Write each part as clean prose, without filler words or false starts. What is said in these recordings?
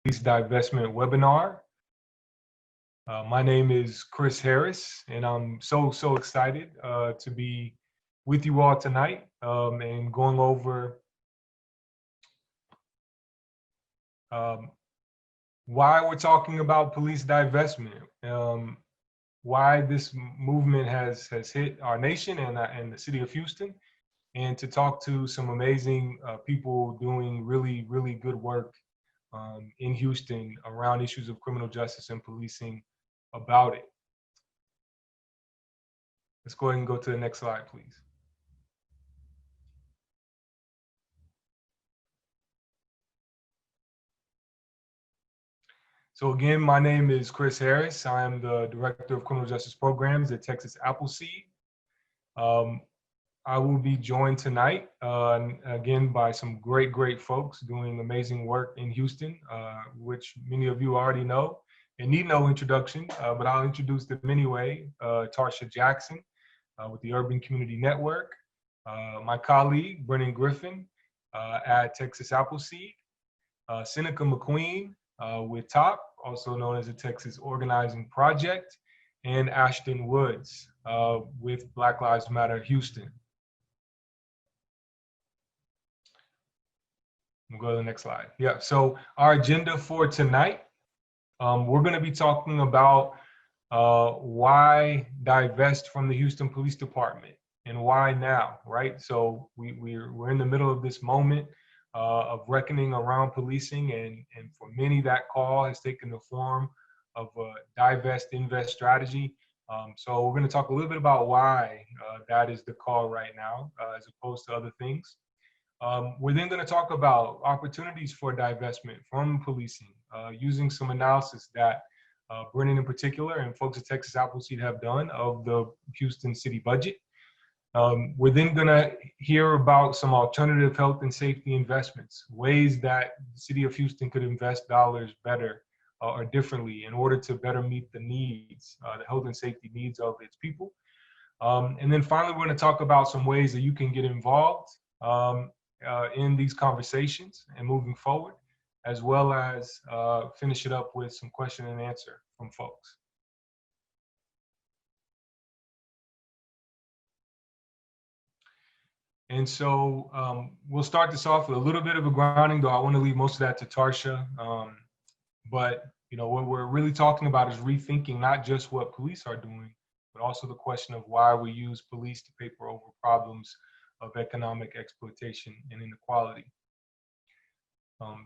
Police Divestment webinar. My name is Chris Harris, and I'm so excited to be with you all tonight and going over um, why we're talking about police divestment, why this movement has hit our nation and the city of Houston, and to talk to some amazing people doing really good work in Houston around issues of criminal justice and policing about it. Let's go ahead and go to the next slide, please. So again, my name is Chris Harris. I am the Director of Criminal Justice Programs at Texas Appleseed. I will be joined tonight, again, by some great folks doing amazing work in Houston, which many of you already know and need no introduction, but I'll introduce them anyway. Tarsha Jackson with the Urban Community Network, my colleague, Brennan Griffin at Texas Appleseed, Seneca McQueen with TOP, also known as the Texas Organizing Project, and Ashton Woods with Black Lives Matter Houston. We'll go to the next slide. Yeah, so our agenda for tonight, we're going to be talking about why divest from the Houston Police Department and why now, right? So we're in the middle of this moment of reckoning around policing, and for many that call has taken the form of a divest invest strategy. So we're going to talk a little bit about why that is the call right now, as opposed to other things. We're then going to talk about opportunities for divestment from policing, using some analysis that Brennan in particular and folks at Texas Appleseed have done of the Houston city budget. We're then going to hear about some alternative health and safety investments, ways that the city of Houston could invest dollars better or differently in order to better meet the needs, the health and safety needs of its people. And then finally, we're going to talk about some ways that you can get involved in these conversations and moving forward, as well as finish it up with some question and answer from folks. And so we'll start this off with a little bit of a grounding, though I want to leave most of that to Tarsha. But what we're really talking about is rethinking not just what police are doing, but also the question of why we use police to paper over problems of economic exploitation and inequality.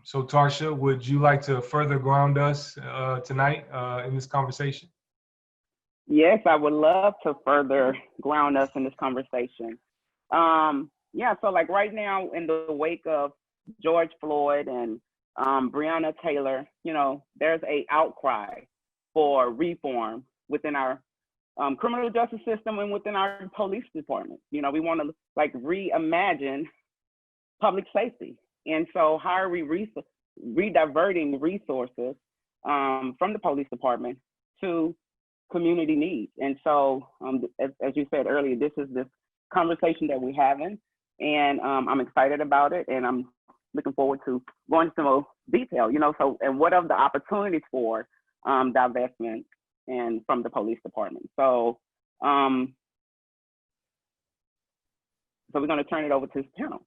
So Tarsha, would you like to further ground us tonight in this conversation? Yes, I would love to further ground us in this conversation. Yeah, so like right now in the wake of George Floyd and Breonna Taylor, there's a outcry for reform within our criminal justice system and within our police department. We want to reimagine public safety. And so how are we rediverting resources from the police department to community needs? And so as you said earlier, this conversation that we're having, and I'm excited about it, and I'm looking forward to going into some more detail, and what are the opportunities for divestment and from the police department. So we're going to turn it over to this panel.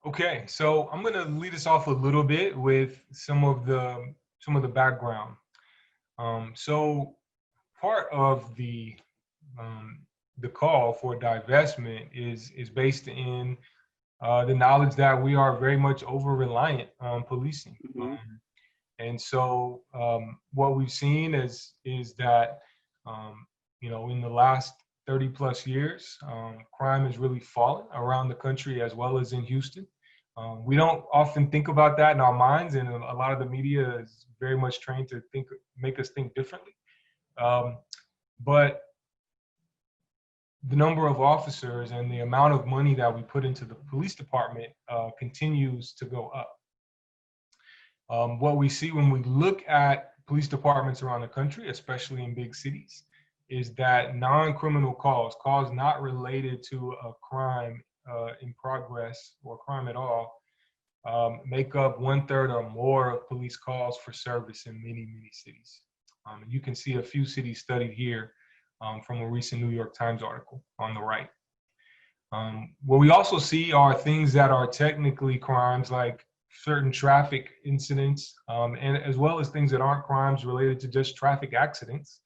Okay, so I'm going to lead us off a little bit with some of the background. So part of the call for divestment is based in the knowledge that we are very much over-reliant on policing. Mm-hmm. And so what we've seen is that, in the last 30 plus years, crime has really fallen around the country as well as in Houston. We don't often think about that in our minds, and a lot of the media is very much trained to make us think differently. But the number of officers and the amount of money that we put into the police department continues to go up. What we see when we look at police departments around the country, especially in big cities, is that non-criminal calls not related to a crime in progress or crime at all, make up 1/3 or more of police calls for service in many, many cities. You can see a few cities studied here from a recent New York Times article on the right. What we also see are things that are technically crimes, like certain traffic incidents, and as well as things that aren't crimes related to just traffic accidents,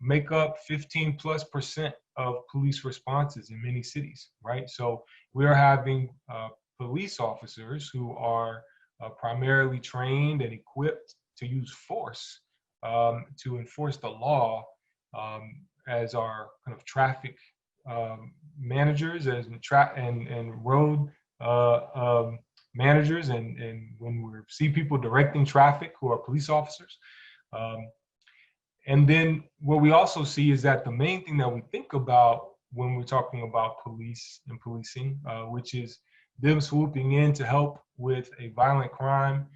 make up 15+% of police responses in many cities, right? So we are having police officers who are primarily trained and equipped to use force to enforce the law, as our kind of traffic managers and road managers, and when we see people directing traffic who are police officers. And then what we also see is that the main thing that we think about when we're talking about police and policing, which is them swooping in to help with a violent crime,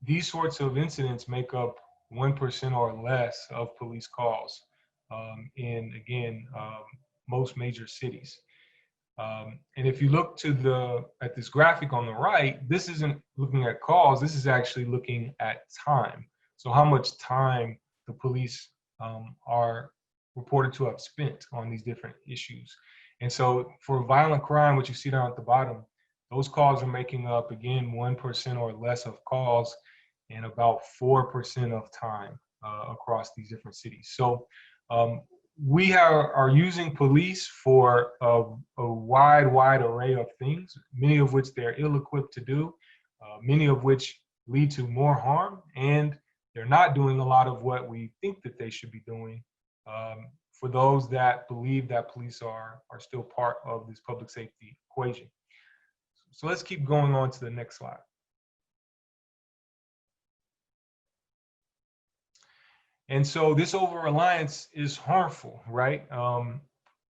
these sorts of incidents make up 1% or less of police calls in, again, most major cities. And if you look at this graphic on the right, this isn't looking at calls, this is actually looking at time. So how much time the police are reported to have spent on these different issues. And so for violent crime, what you see down at the bottom, those calls are making up, again, 1% or less of calls and about 4% of time across these different cities. So we are using police for a wide array of things, many of which they're ill-equipped to do, many of which lead to more harm, and they're not doing a lot of what we think that they should be doing, for those that believe that police are still part of this public safety equation. So let's keep going on to the next slide. And so this over-reliance is harmful, right?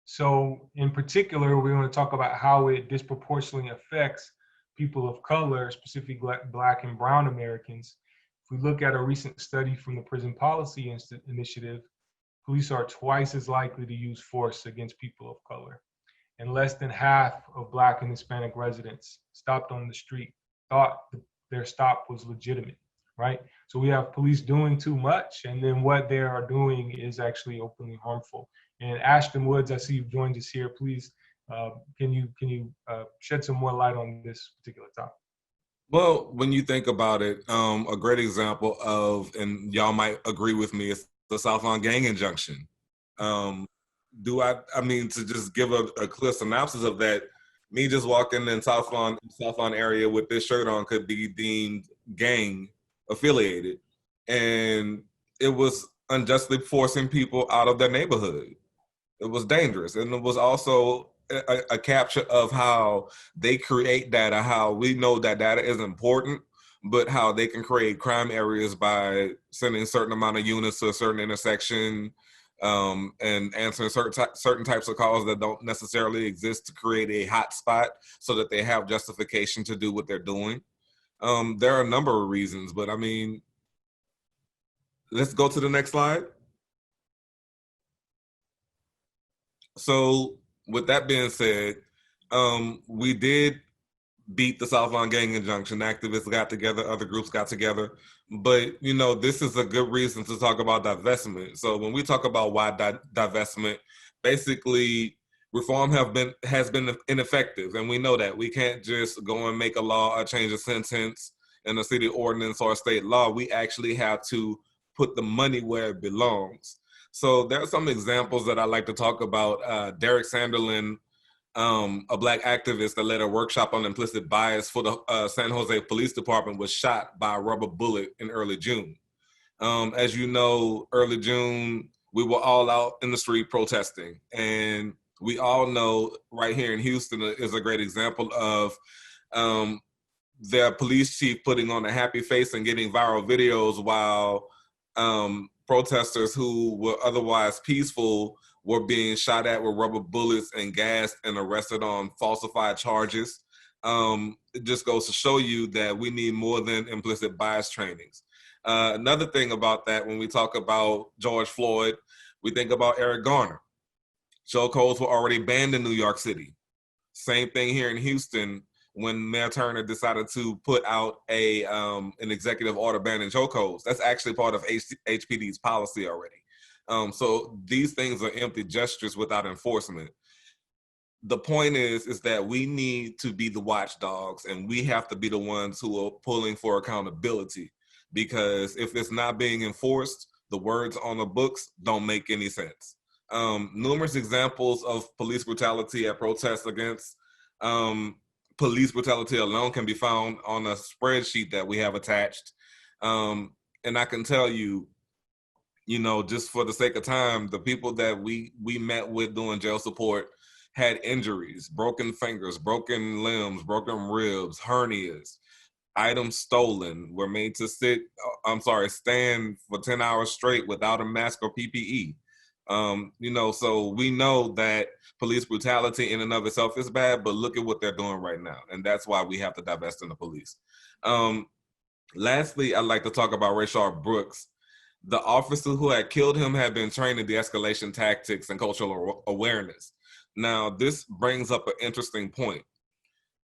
So in particular, we're going to talk about how it disproportionately affects people of color, specifically Black and Brown Americans. If we look at a recent study from the Prison Policy Initiative, police are twice as likely to use force against people of color. And less than half of Black and Hispanic residents stopped on the street thought their stop was legitimate, right? So we have police doing too much, and then what they are doing is actually openly harmful. And Ashton Woods, I see you've joined us here. Please, can you shed some more light on this particular topic? Well, when you think about it, a great example of, and y'all might agree with me, is the South Lawn gang injunction. I mean, to just give a clear synopsis of that, me just walking in South Lawn area with this shirt on could be deemed gang affiliated. And it was unjustly forcing people out of their neighborhood. It was dangerous. And it was also a capture of how they create data, how we know that data is important, but how they can create crime areas by sending a certain amount of units to a certain intersection, and answering certain types of calls that don't necessarily exist to create a hot spot so that they have justification to do what they're doing. There are a number of reasons, but I mean, let's go to the next slide. So with that being said, we did beat the South Lawn gang injunction. Activists got together, other groups got together, but you know, this is a good reason to talk about divestment. So when we talk about why divestment, basically reform has been ineffective, and we know that. We can't just go and make a law or change a sentence in a city ordinance or a state law. We actually have to put the money where it belongs. So there are some examples that I like to talk about. Derek Sanderlin, a Black activist that led a workshop on implicit bias for the San Jose Police Department, was shot by a rubber bullet in early June. As you know, early June, we were all out in the street protesting. And we all know right here in Houston is a great example of their police chief putting on a happy face and getting viral videos while protesters who were otherwise peaceful were being shot at with rubber bullets and gassed and arrested on falsified charges. It just goes to show you that we need more than implicit bias trainings. Another thing about that, when we talk about George Floyd, we think about Eric Garner. Chokeholds were already banned in New York City. Same thing here in Houston. when Mayor Turner decided to put out an executive order banning chokeholds. That's actually part of HPD's policy already. So these things are empty gestures without enforcement. The point is that we need to be the watchdogs, and we have to be the ones who are pulling for accountability, because if it's not being enforced, the words on the books don't make any sense. Numerous examples of police brutality at protests against police brutality alone can be found on a spreadsheet that we have attached. And I can tell you, just for the sake of time, the people that we met with doing jail support had injuries, broken fingers, broken limbs, broken ribs, hernias, items stolen, were made to stand for 10 hours straight without a mask or PPE. So we know that police brutality in and of itself is bad, but look at what they're doing right now. And that's why we have to divest in the police. Lastly, I'd like to talk about Rayshard Brooks. The officer who had killed him had been trained in de-escalation tactics and cultural awareness. Now, this brings up an interesting point.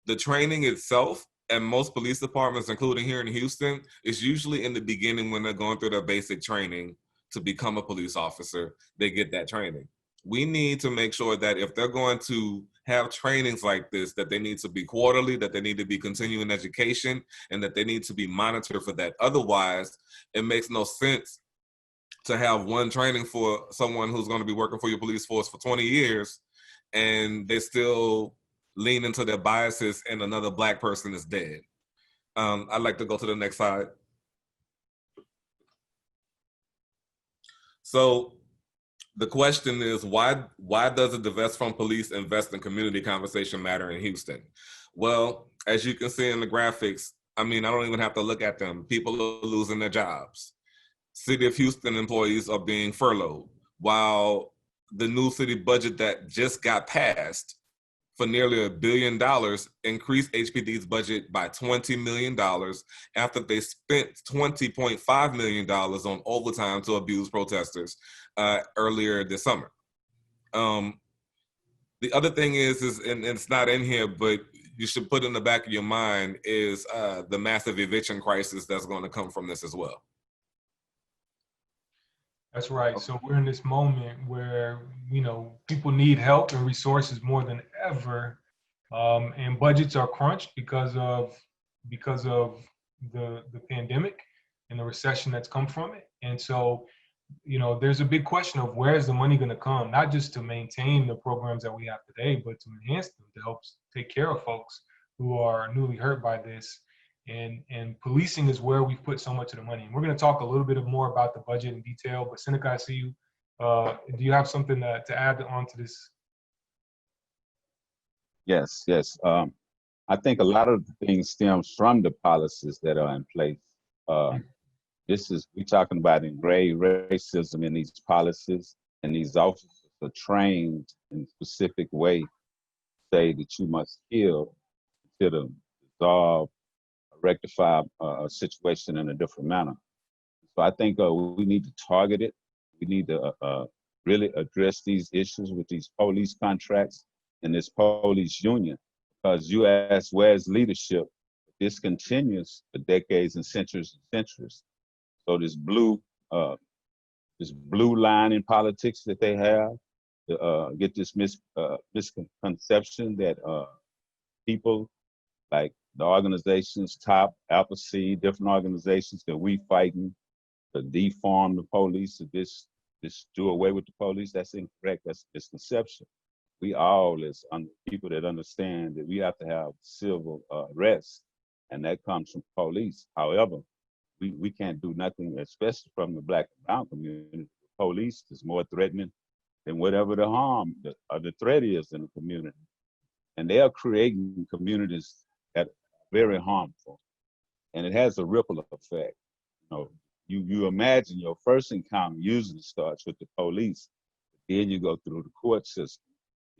The training itself at most police departments, including here in Houston, is usually in the beginning when they're going through their basic training to become a police officer. They get that training. We need to make sure that if they're going to have trainings like this, that they need to be quarterly, that they need to be continuing education, and that they need to be monitored for that. Otherwise, it makes no sense to have one training for someone who's going to be working for your police force for 20 years, and they still lean into their biases and another Black person is dead. I'd like to go to the next slide. So the question is, why does the divest from police invest in community conversation matter in Houston? Well, as you can see in the graphics, I don't even have to look at them. People are losing their jobs. City of Houston employees are being furloughed, while the new city budget that just got passed for nearly $1 billion increased HPD's budget by $20 million after they spent $20.5 million on overtime to abuse protesters earlier this summer. The other thing is, and it's not in here, but you should put in the back of your mind, is the massive eviction crisis that's going to come from this as well. That's right. So we're in this moment where, people need help and resources more than ever. And budgets are crunched because of the pandemic and the recession that's come from it. And so, there's a big question of where is the money going to come, not just to maintain the programs that we have today, but to enhance them, to help take care of folks who are newly hurt by this. And policing is where we've put so much of the money. And we're going to talk a little bit more about the budget in detail, but Seneca, I see you. Do you have something to add on to this? Yes. I think a lot of the things stems from the policies that are in place. We're talking about ingrained racism in these policies, and these officers are trained in a specific way, say that you must kill to resolve, rectify a situation in a different manner. So I think we need to target it. We need to really address these issues with these police contracts and this police union, because you ask, where's leadership? This continues for decades and centuries and centuries. So this blue line in politics that they have, get this misconception that people like the organizations, TOP, Appleseed, different organizations, that we fighting to deform the police, to just do away with the police. That's incorrect. That's misconception. We all, as people that understand that we have to have civil arrest, and that comes from police. However, we can't do nothing, especially from the Black and brown community. The police is more threatening than whatever the harm or the threat is in the community. And they are creating communities that are very harmful. And it has a ripple effect. You imagine your first encounter usually starts with the police. Then you go through the court system.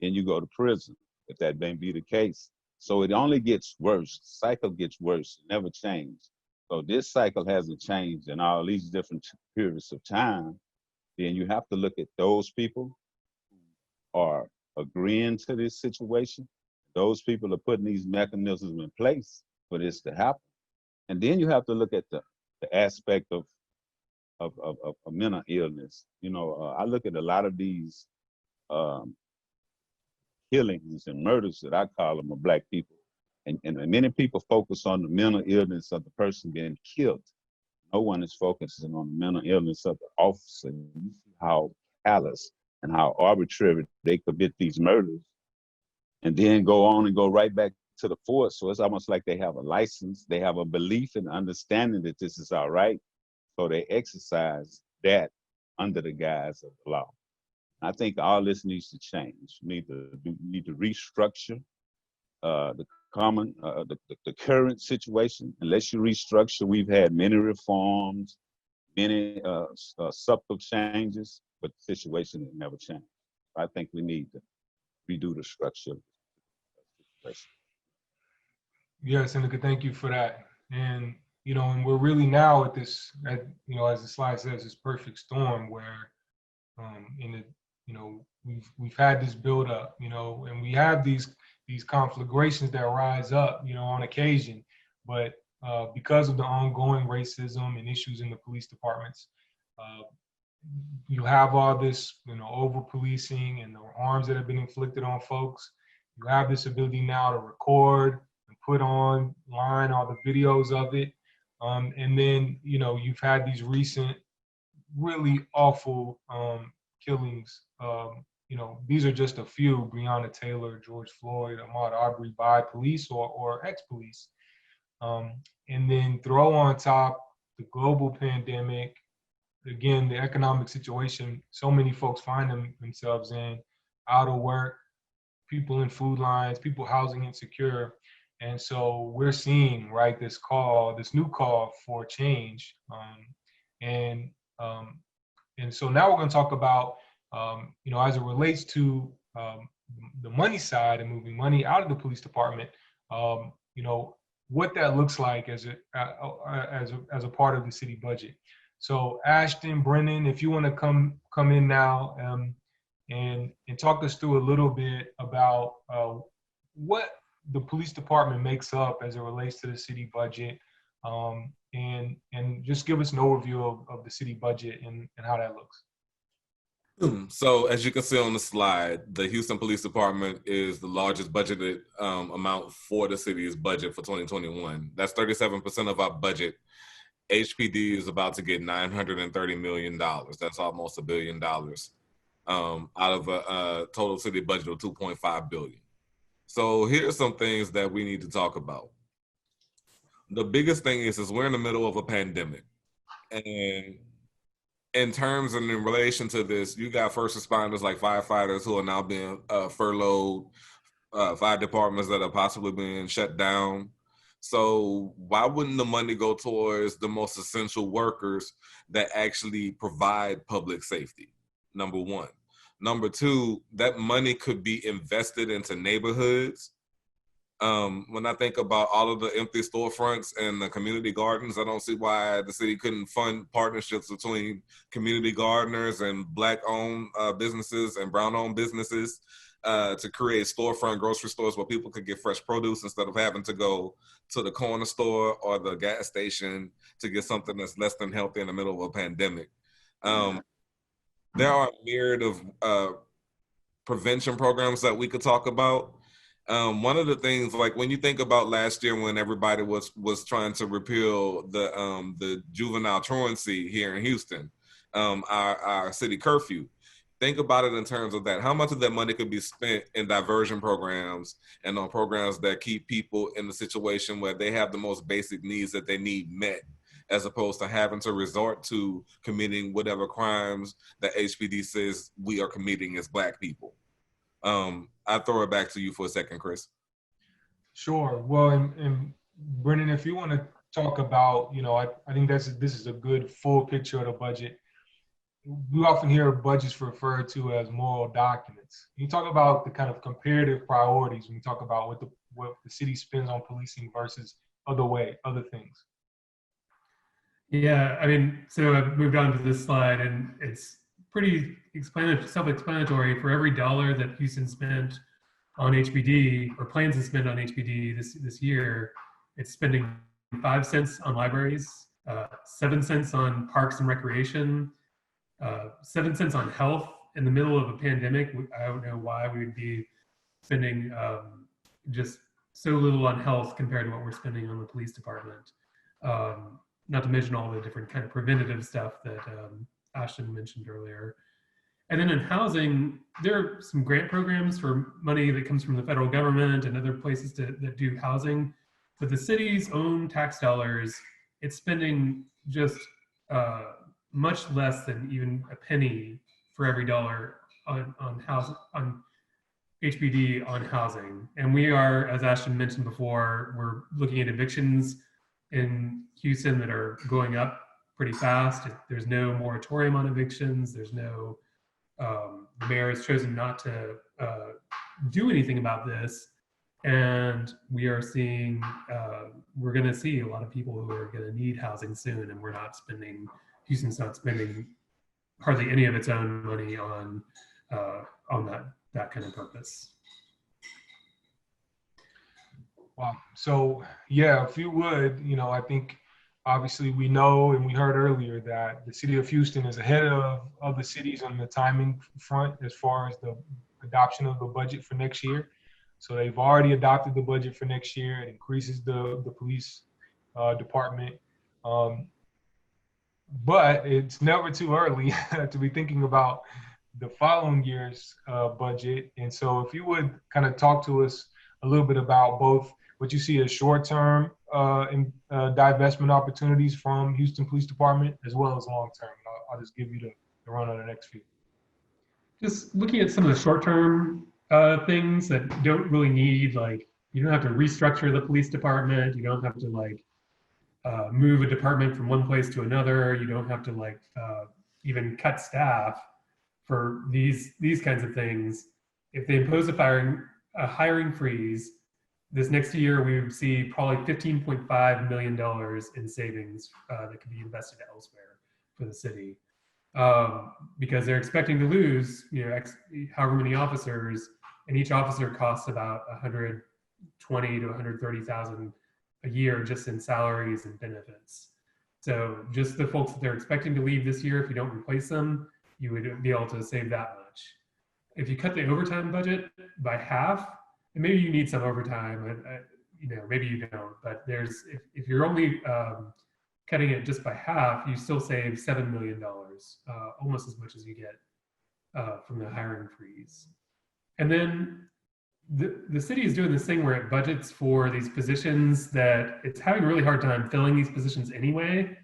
Then you go to prison, if that may be the case. So it only gets worse. The cycle gets worse. It never changes. So this cycle hasn't changed in all these different periods of time. Then you have to look at those people who are agreeing to this situation, those people are putting these mechanisms in place for this to happen. And then you have to look at the aspect of mental illness. You know, I look at a lot of these killings and murders that I call them of Black people. And many people focus on the mental illness of the person being killed. No one is focusing on the mental illness of the officer. You see how callous and how arbitrary they commit these murders and then go on and go right back to the force. So it's almost like they have a license. They have a belief and understanding that this is all right. So they exercise that under the guise of the law. I think all this needs to change. We need to restructure the current situation. Unless you restructure, we've had many reforms, many subtle changes, but the situation has never changed. I think we need to redo the structure of the situation. Yes, Seneca, thank you for that. And you know, and we're really now at this, you know, as the slide says, this perfect storm where, you know, we've had this build up, you know, and we have these conflagrations that rise up, you know, on occasion, but because of the ongoing racism and issues in the police departments, you have all this, you know, over policing and the harms that have been inflicted on folks. You have this ability now to record and put online all the videos of it. And then, you know, you've had these recent really awful killings. You know, these are just a few: Breonna Taylor, George Floyd, Ahmaud Arbery, by police or ex-police. And then throw on top the global pandemic, again, the economic situation so many folks find themselves in, out of work, people in food lines, people housing insecure. And so we're seeing, right, this new call for change. And so now we're going to talk about, you know, as it relates to the money side and moving money out of the police department, you know, what that looks like as a part of the city budget. So Ashton, Brennan, if you want to come in now and talk us through a little bit about what the police department makes up as it relates to the city budget, and just give us an overview of the city budget and how that looks. So as you can see on the slide, the Houston Police Department is the largest budgeted amount for the city's budget for 2021. That's 37% of our budget. HPD is about to get $930 million. That's almost $1 billion out of a total city budget of $2.5 billion. So here's some things that we need to talk about. The biggest thing is we're in the middle of a pandemic. And in terms and in relation to this, you got first responders like firefighters who are now being furloughed, fire departments that are possibly being shut down. So why wouldn't the money go towards the most essential workers that actually provide public safety? Number one. Number two, that money could be invested into neighborhoods. When I think about all of the empty storefronts and the community gardens, I don't see why the city couldn't fund partnerships between community gardeners and Black-owned businesses and brown-owned businesses to create storefront grocery stores where people could get fresh produce instead of having to go to the corner store or the gas station to get something that's less than healthy in the middle of a pandemic. There are a myriad of prevention programs that we could talk about. One of the things, like when you think about last year when everybody was trying to repeal the juvenile truancy here in Houston, our city curfew, think about it in terms of that. How much of that money could be spent in diversion programs and on programs that keep people in the situation where they have the most basic needs that they need met, as opposed to having to resort to committing whatever crimes that HPD says we are committing as Black people. I'll throw it back to you for a second, Chris. Sure. Well, and Brennan, if you want to talk about, you know, I think this is a good full picture of the budget. We often hear budgets referred to as moral documents. Can you talk about the kind of comparative priorities when you talk about what the city spends on policing versus other things? Yeah, I mean, so I've moved on to this slide, and it's pretty self-explanatory. For every dollar that Houston spent on HPD, or plans to spend on HPD this year, it's spending 5 cents on libraries, 7 cents on parks and recreation, 7 cents on health. In the middle of a pandemic, I don't know why we would be spending just so little on health compared to what we're spending on the police department. Not to mention all the different kind of preventative stuff that Ashton mentioned earlier. And then in housing, there are some grant programs for money that comes from the federal government and other places that do housing. But the city's own tax dollars, it's spending just much less than even a penny for every dollar on HPD on housing. And we are, as Ashton mentioned before, we're looking at evictions in Houston that are going up pretty fast. There's no moratorium on evictions. There's no, the mayor has chosen not to do anything about this. And we are seeing, we're going to see a lot of people who are going to need housing soon, and we're not spending, Houston's not spending hardly any of its own money on that kind of purpose. Wow. So yeah, if you would, I think obviously we know and we heard earlier that the city of Houston is ahead of the cities on the timing front as far as the adoption of the budget for next year. So they've already adopted the budget for next year. It increases the police department. But it's never too early to be thinking about the following year's budget. And so if you would kind of talk to us a little bit about both what you see as short-term divestment opportunities from Houston Police Department, as well as long-term. I'll just give you the run on the next few. Just looking at some of the short-term things that don't really need, like, you don't have to restructure the police department. You don't have to move a department from one place to another. You don't have to even cut staff for these kinds of things. If they impose a hiring freeze, this next year we would see probably $15.5 million in savings that could be invested elsewhere for the city, because they're expecting to lose, however many officers, and each officer costs about $120,000 to $130,000 a year just in salaries and benefits. So just the folks that they're expecting to leave this year, if you don't replace them, you would be able to save that much. If you cut the overtime budget by half, and maybe you need some overtime, maybe you don't, but if you're only cutting it just by half, you still save $7 million, almost as much as you get from the hiring freeze. And then the city is doing this thing where it budgets for these positions that it's having a really hard time filling these positions anyway.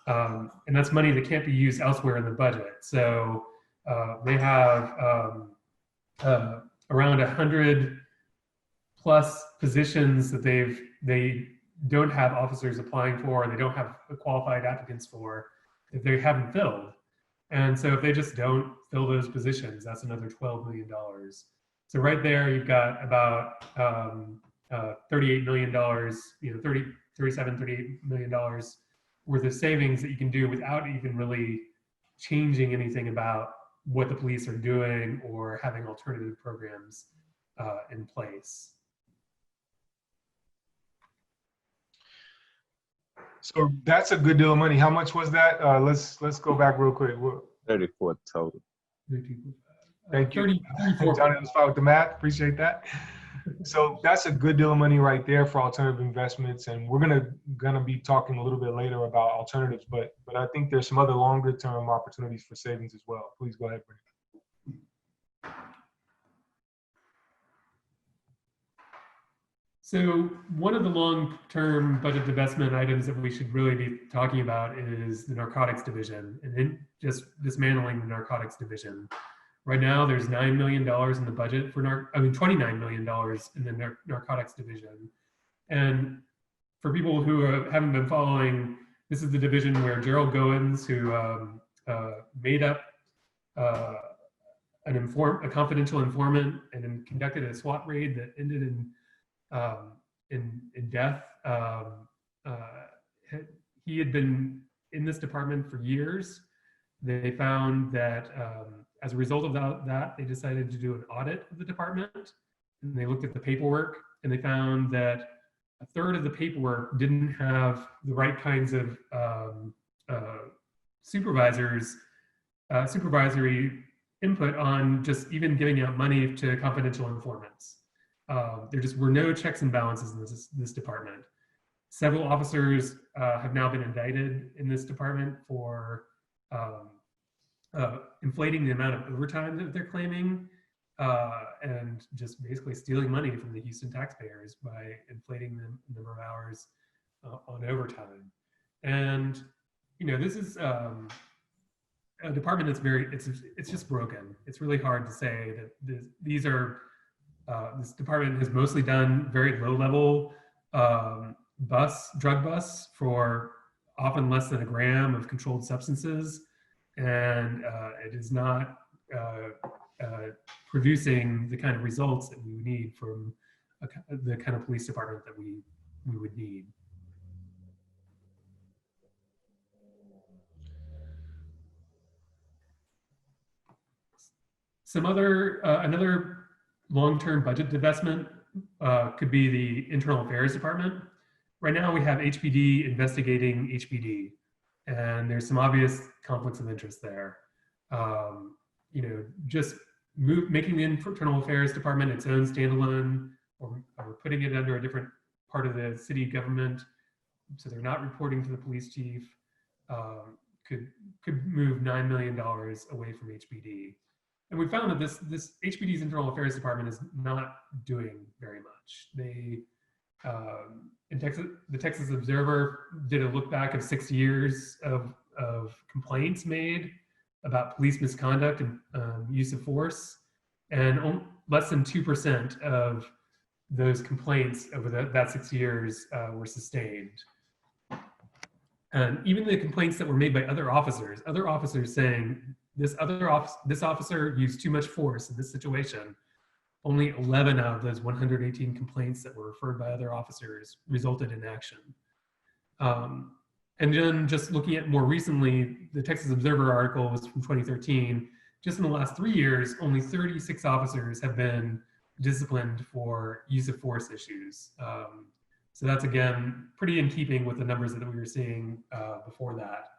And that's money that can't be used elsewhere in the budget. So they have around 100 plus positions that they don't have officers applying for, and they don't have qualified applicants for, that they haven't filled. And so if they just don't fill those positions, that's another $12 million. So right there, you've got about $38 million, $38 million worth of savings that you can do without even really changing anything about what the police are doing or having alternative programs in place. So that's a good deal of money. How much was that? Let's go back real quick. 34 total. Thank you. Johnny was fine with the math. Appreciate that. So that's a good deal of money right there for alternative investments, and we're gonna be talking a little bit later about alternatives, but I think there's some other longer term opportunities for savings as well. Please go ahead, Brittany. So one of the long-term budget divestment items that we should really be talking about is the narcotics division, and then just dismantling the narcotics division. Right now, there's $9 million in the budget for $29 million in the narcotics division. And for people who haven't been following, this is the division where Gerald Goins, who made up a confidential informant and then conducted a SWAT raid that ended in death. He had been in this department for years. They found that as a result of that, they decided to do an audit of the department. and they looked at the paperwork, and they found that a third of the paperwork didn't have the right kinds of supervisory input on just even giving out money to confidential informants. There just were no checks and balances in this department. Several officers have now been indicted in this department for inflating the amount of overtime that they're claiming, and just basically stealing money from the Houston taxpayers by inflating the number of hours on overtime. And this is a department that's it's just broken. It's really hard to say that this department has mostly done very low level drug busts for often less than a gram of controlled substances, and it is not producing the kind of results that we would need from the kind of police department that we would need. Another long-term budget divestment could be the Internal Affairs Department. Right now we have HPD investigating HPD, and there's some obvious conflicts of interest there. Just making the Internal Affairs Department its own standalone, or putting it under a different part of the city government, so they're not reporting to the police chief, could move $9 million away from HPD. And we found that this HPD's Internal Affairs Department is not doing very much. They, in Texas, the Texas Observer did a look back of 6 years of complaints made about police misconduct and use of force, and less than 2% of those complaints over that 6 years were sustained. And even the complaints that were made by other officers saying this officer used too much force in this situation, only 11 out of those 118 complaints that were referred by other officers resulted in action. And then just looking at more recently, the Texas Observer article was from 2013. Just in the last 3 years, only 36 officers have been disciplined for use of force issues. So that's, again, pretty in keeping with the numbers that we were seeing before that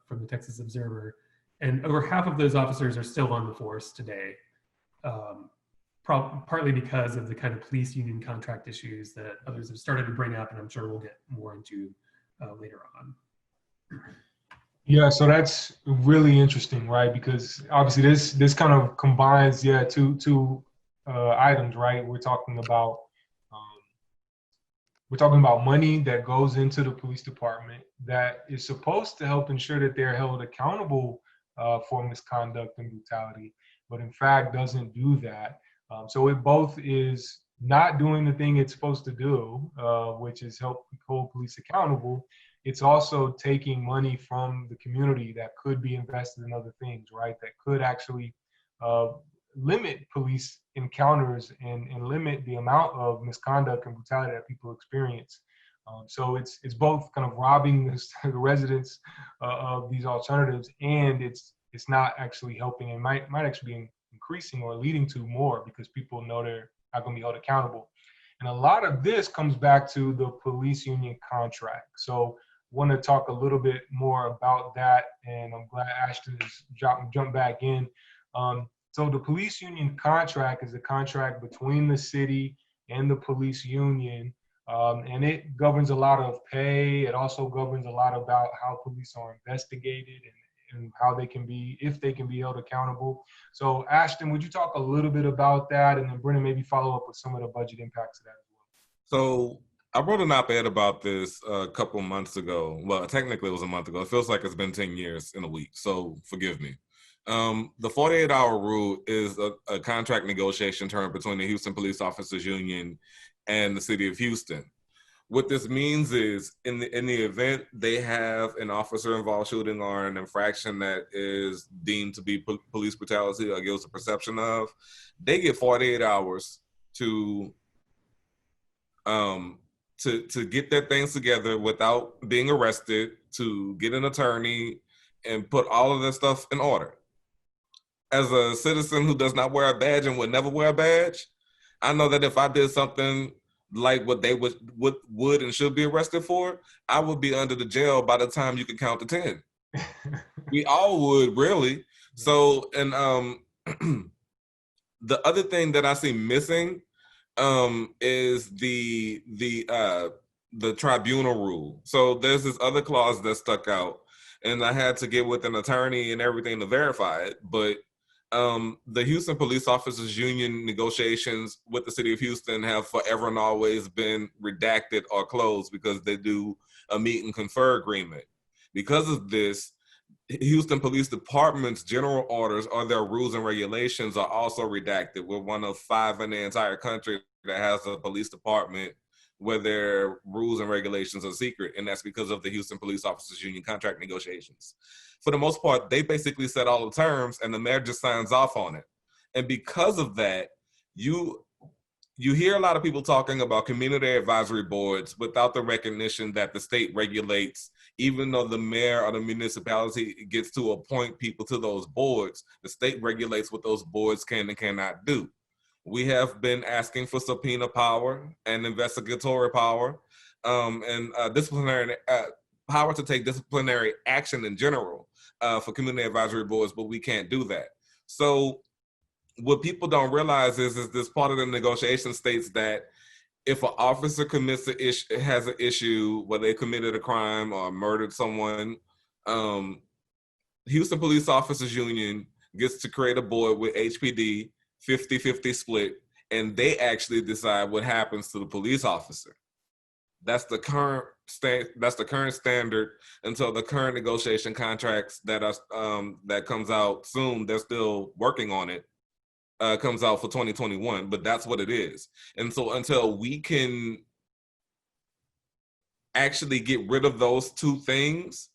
from the Texas Observer. And over half of those officers are still on the force today, partly because of the kind of police union contract issues that others have started to bring up, and I'm sure we'll get more into later on. Yeah, so that's really interesting, right? Because obviously this kind of combines, two items, right? We're talking about money that goes into the police department that is supposed to help ensure that they're held accountable for misconduct and brutality, but in fact doesn't do that. So it both is not doing the thing it's supposed to do, which is help hold police accountable. It's also taking money from the community that could be invested in other things, right? That could actually limit police encounters and limit the amount of misconduct and brutality that people experience. So it's both kind of robbing the residents of these alternatives, and it's not actually helping, and might actually be increasing or leading to more, because people know they're not going to be held accountable. And a lot of this comes back to the police union contract. So I want to talk a little bit more about that, and I'm glad Ashton has jumped back in. So the police union contract is a contract between the city and the police union, and it governs a lot of pay. It also governs a lot about how police are investigated and how they can be, if they can be held accountable. So Ashton, would you talk a little bit about that, and then Brennan maybe follow up with some of the budget impacts of that as well? So I wrote an op-ed about this a couple months ago. Well, technically it was a month ago. It feels like it's been 10 years in a week, so forgive me. The 48-hour rule is a contract negotiation term between the Houston Police Officers Union and the city of Houston. What this means is, in the event they have an officer-involved shooting or an infraction that is deemed to be police brutality or gives a perception of, they get 48 hours to get their things together without being arrested, to get an attorney, and put all of their stuff in order. As a citizen who does not wear a badge and would never wear a badge, I know that if I did something like what they would and should be arrested for, I would be under the jail by the time you can count to 10. We all would, really. So, and the other thing that I see missing is the tribunal rule. So there's this other clause that stuck out, and I had to get with an attorney and everything to verify it. But the Houston Police Officers Union negotiations with the city of Houston have forever and always been redacted or closed because they do a meet and confer agreement. Because of this, Houston Police Department's general orders or their rules and regulations are also redacted. We're one of 5 in the entire country that has a police department where their rules and regulations are secret, and that's because of the Houston Police Officers Union contract negotiations. For the most part, they basically set all the terms, and the mayor just signs off on it. And because of that, you hear a lot of people talking about community advisory boards without the recognition that the state regulates. Even though the mayor or the municipality gets to appoint people to those boards, the state regulates what those boards can and cannot do. We have been asking for subpoena power and investigatory power and disciplinary power to take disciplinary action in general for community advisory boards, but we can't do that. So what people don't realize is this part of the negotiation states that if an officer has an issue where they committed a crime or murdered someone, Houston Police Officers Union gets to create a board with HPD, 50-50 split, and they actually decide what happens to the police officer. That's the current standard until the current negotiation contracts that comes out soon. They're still working on it. Comes out for 2021, but that's what it is. And so until we can actually get rid of those two things,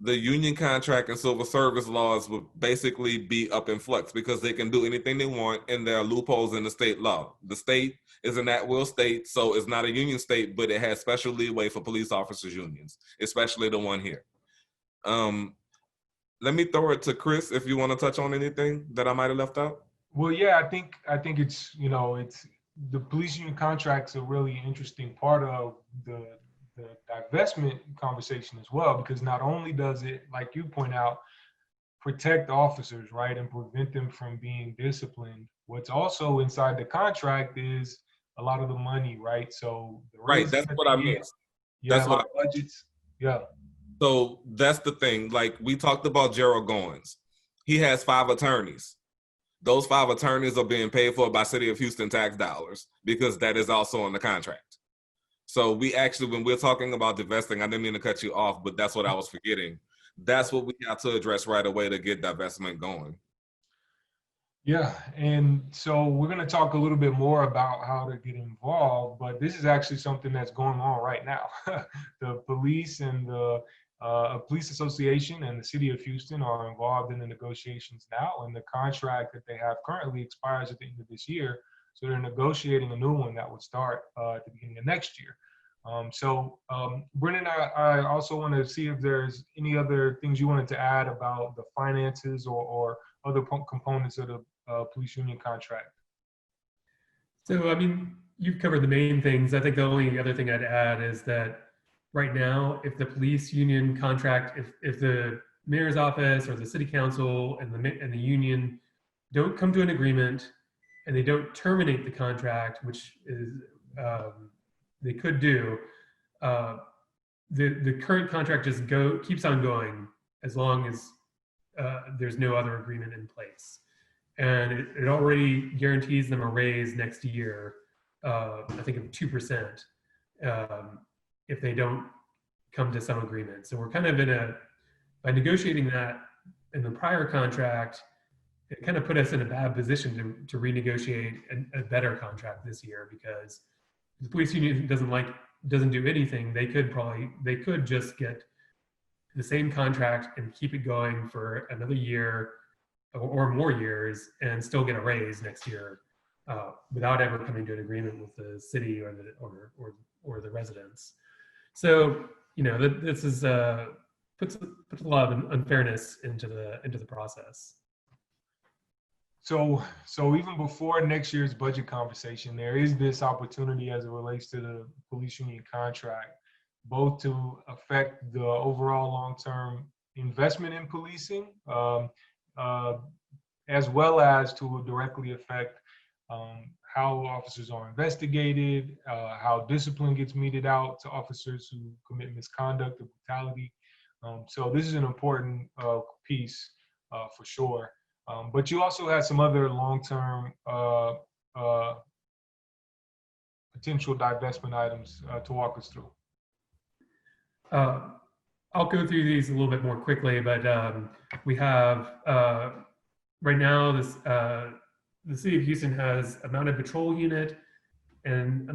the union contract and civil service laws would basically be up in flux because they can do anything they want and there are loopholes in the state law. The state is an at-will state, so it's not a union state, but it has special leeway for police officers unions, especially the one here. Let me throw it to Chris if you want to touch on anything that I might have left out. Well, yeah, I think it's it's the police union contract's a really interesting part of the divestment conversation as well, because not only does it, like you point out, protect officers, right, and prevent them from being disciplined. What's also inside the contract is a lot of the money, right? So right, that's what I meant. Yeah, that's what budgets. Yeah. So that's the thing. Like we talked about Gerald Goins. He has 5 attorneys. Those 5 attorneys are being paid for by City of Houston tax dollars because that is also in the contract. So we actually, when we're talking about divesting, I didn't mean to cut you off, but that's what I was forgetting. That's what we have to address right away to get divestment going. Yeah, and so we're going to talk a little bit more about how to get involved, but this is actually something that's going on right now. The police and the police association and the city of Houston are involved in the negotiations now, and the contract that they have currently expires at the end of this year. So they're negotiating a new one that would start at the beginning of next year. Brennan, I also want to see if there's any other things you wanted to add about the finances or other components of the police union contract. So, I mean, you've covered the main things. I think the only other thing I'd add is that right now, if the police union contract, if the mayor's office or the city council and the union don't come to an agreement and they don't terminate the contract, which is they could do, the current contract just keeps on going as long as there's no other agreement in place. And it already guarantees them a raise next year, I think of 2%, if they don't come to some agreement. So we're kind of by negotiating that in the prior contract, it kind of put us in a bad position to renegotiate a better contract this year, because if the police union doesn't do anything, they could just get the same contract and keep it going for another year or more years and still get a raise next year without ever coming to an agreement with the city or the residents. So this is puts a lot of unfairness into the process. So even before next year's budget conversation, there is this opportunity as it relates to the police union contract, both to affect the overall long-term investment in policing, uh, as well as to directly affect how officers are investigated, how discipline gets meted out to officers who commit misconduct or brutality. So this is an important piece for sure. But you also had some other long-term potential divestment items to walk us through. I'll go through these a little bit more quickly, but we have right now the city of Houston has a mounted patrol unit and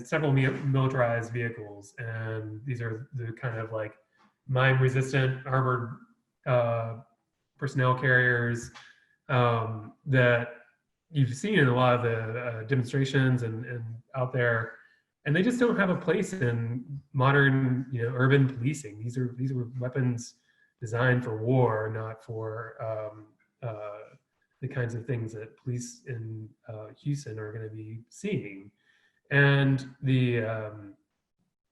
several militarized vehicles, and these are the kind of like mine-resistant armored personnel carriers that you've seen in a lot of the demonstrations and out there, and they just don't have a place in modern, urban policing. These are weapons designed for war, not for the kinds of things that police in Houston are going to be seeing. And the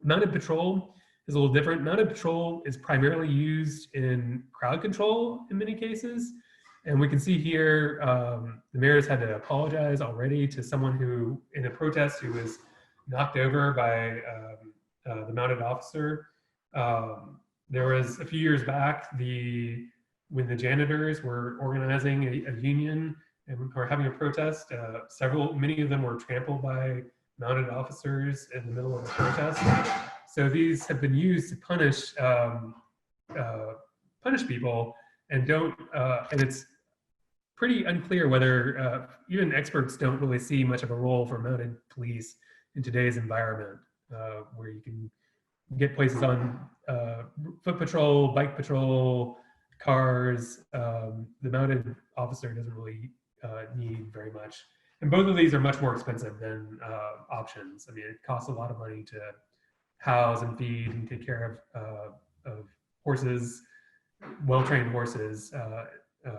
mounted patrol is a little different. Mounted patrol is primarily used in crowd control in many cases. And we can see here, the mayor has had to apologize already to someone who, in a protest, who was knocked over by the mounted officer. There was a few years back, when the janitors were organizing a union and were having a protest, many of them were trampled by mounted officers in the middle of the protest. So these have been used to punish people, and it's pretty unclear whether even experts don't really see much of a role for mounted police in today's environment, where you can get places on foot patrol, bike patrol, cars. The mounted officer doesn't really need very much. And both of these are much more expensive than options. I mean, it costs a lot of money to house and feed and take care of horses, well-trained horses,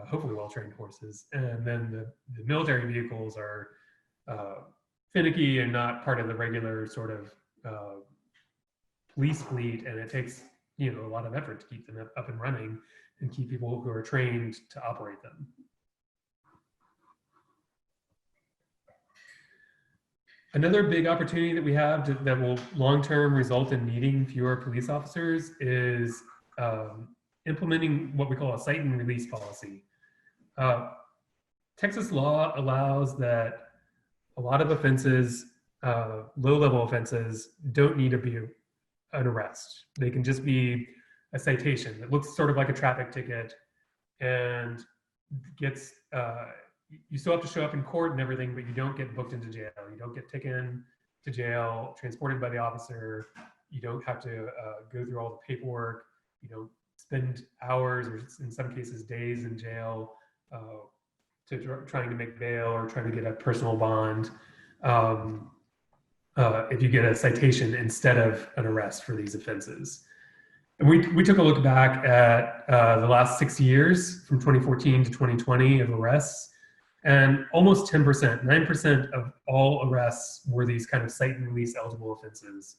hopefully well-trained horses. And then the military vehicles are finicky and not part of the regular sort of police fleet, and it takes a lot of effort to keep them up and running and keep people who are trained to operate them. Another big opportunity that we have that will long-term result in needing fewer police officers is implementing what we call a cite and release policy. Texas law allows that a lot of offenses, low-level offenses, don't need to be an arrest. They can just be a citation that looks sort of like a traffic ticket and gets, you still have to show up in court and everything, but you don't get booked into jail. You don't get taken to jail, transported by the officer. You don't have to go through all the paperwork. You don't spend hours, or in some cases days, in jail trying to make bail or trying to get a personal bond. If you get a citation instead of an arrest for these offenses. And we took a look back at the last 6 years, from 2014 to 2020, of arrests, and almost 10%, 9% of all arrests were these kind of cite and release eligible offenses.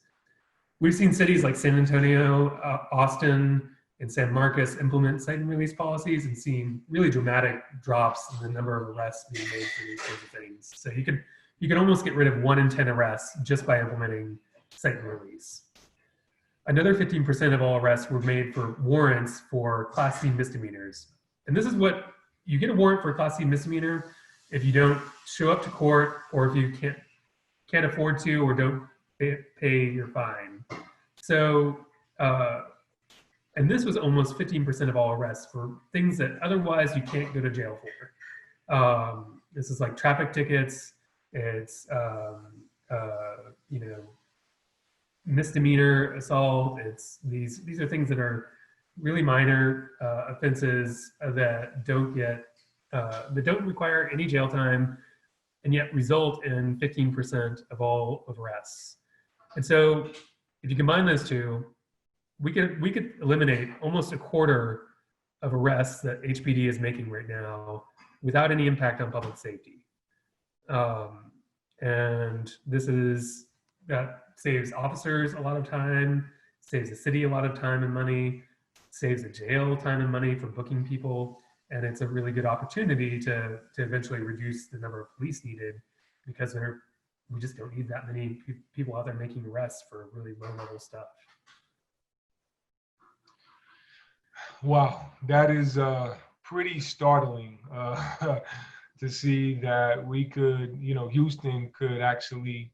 We've seen cities like San Antonio, Austin, and San Marcos implement cite and release policies, and seen really dramatic drops in the number of arrests being made for these sorts of things. So you can almost get rid of 1 in 10 arrests just by implementing cite and release. Another 15% of all arrests were made for warrants for Class C misdemeanors. And this is what you get: a warrant for a Class C misdemeanor if you don't show up to court, or if you can't afford to, or don't pay your fine. So, and this was almost 15% of all arrests for things that otherwise you can't go to jail for. This is like traffic tickets. It's misdemeanor assault. It's these are things that are really minor offenses that don't require any jail time, and yet result in 15% of all of arrests. And so, if you combine those two, we could eliminate almost a quarter of arrests that HPD is making right now without any impact on public safety. And that saves officers a lot of time, saves the city a lot of time and money, saves the jail time and money for booking people. And it's a really good opportunity to eventually reduce the number of police needed, because we just don't need that many people out there making arrests for really low level stuff. Wow, that is pretty startling to see that we could, Houston could actually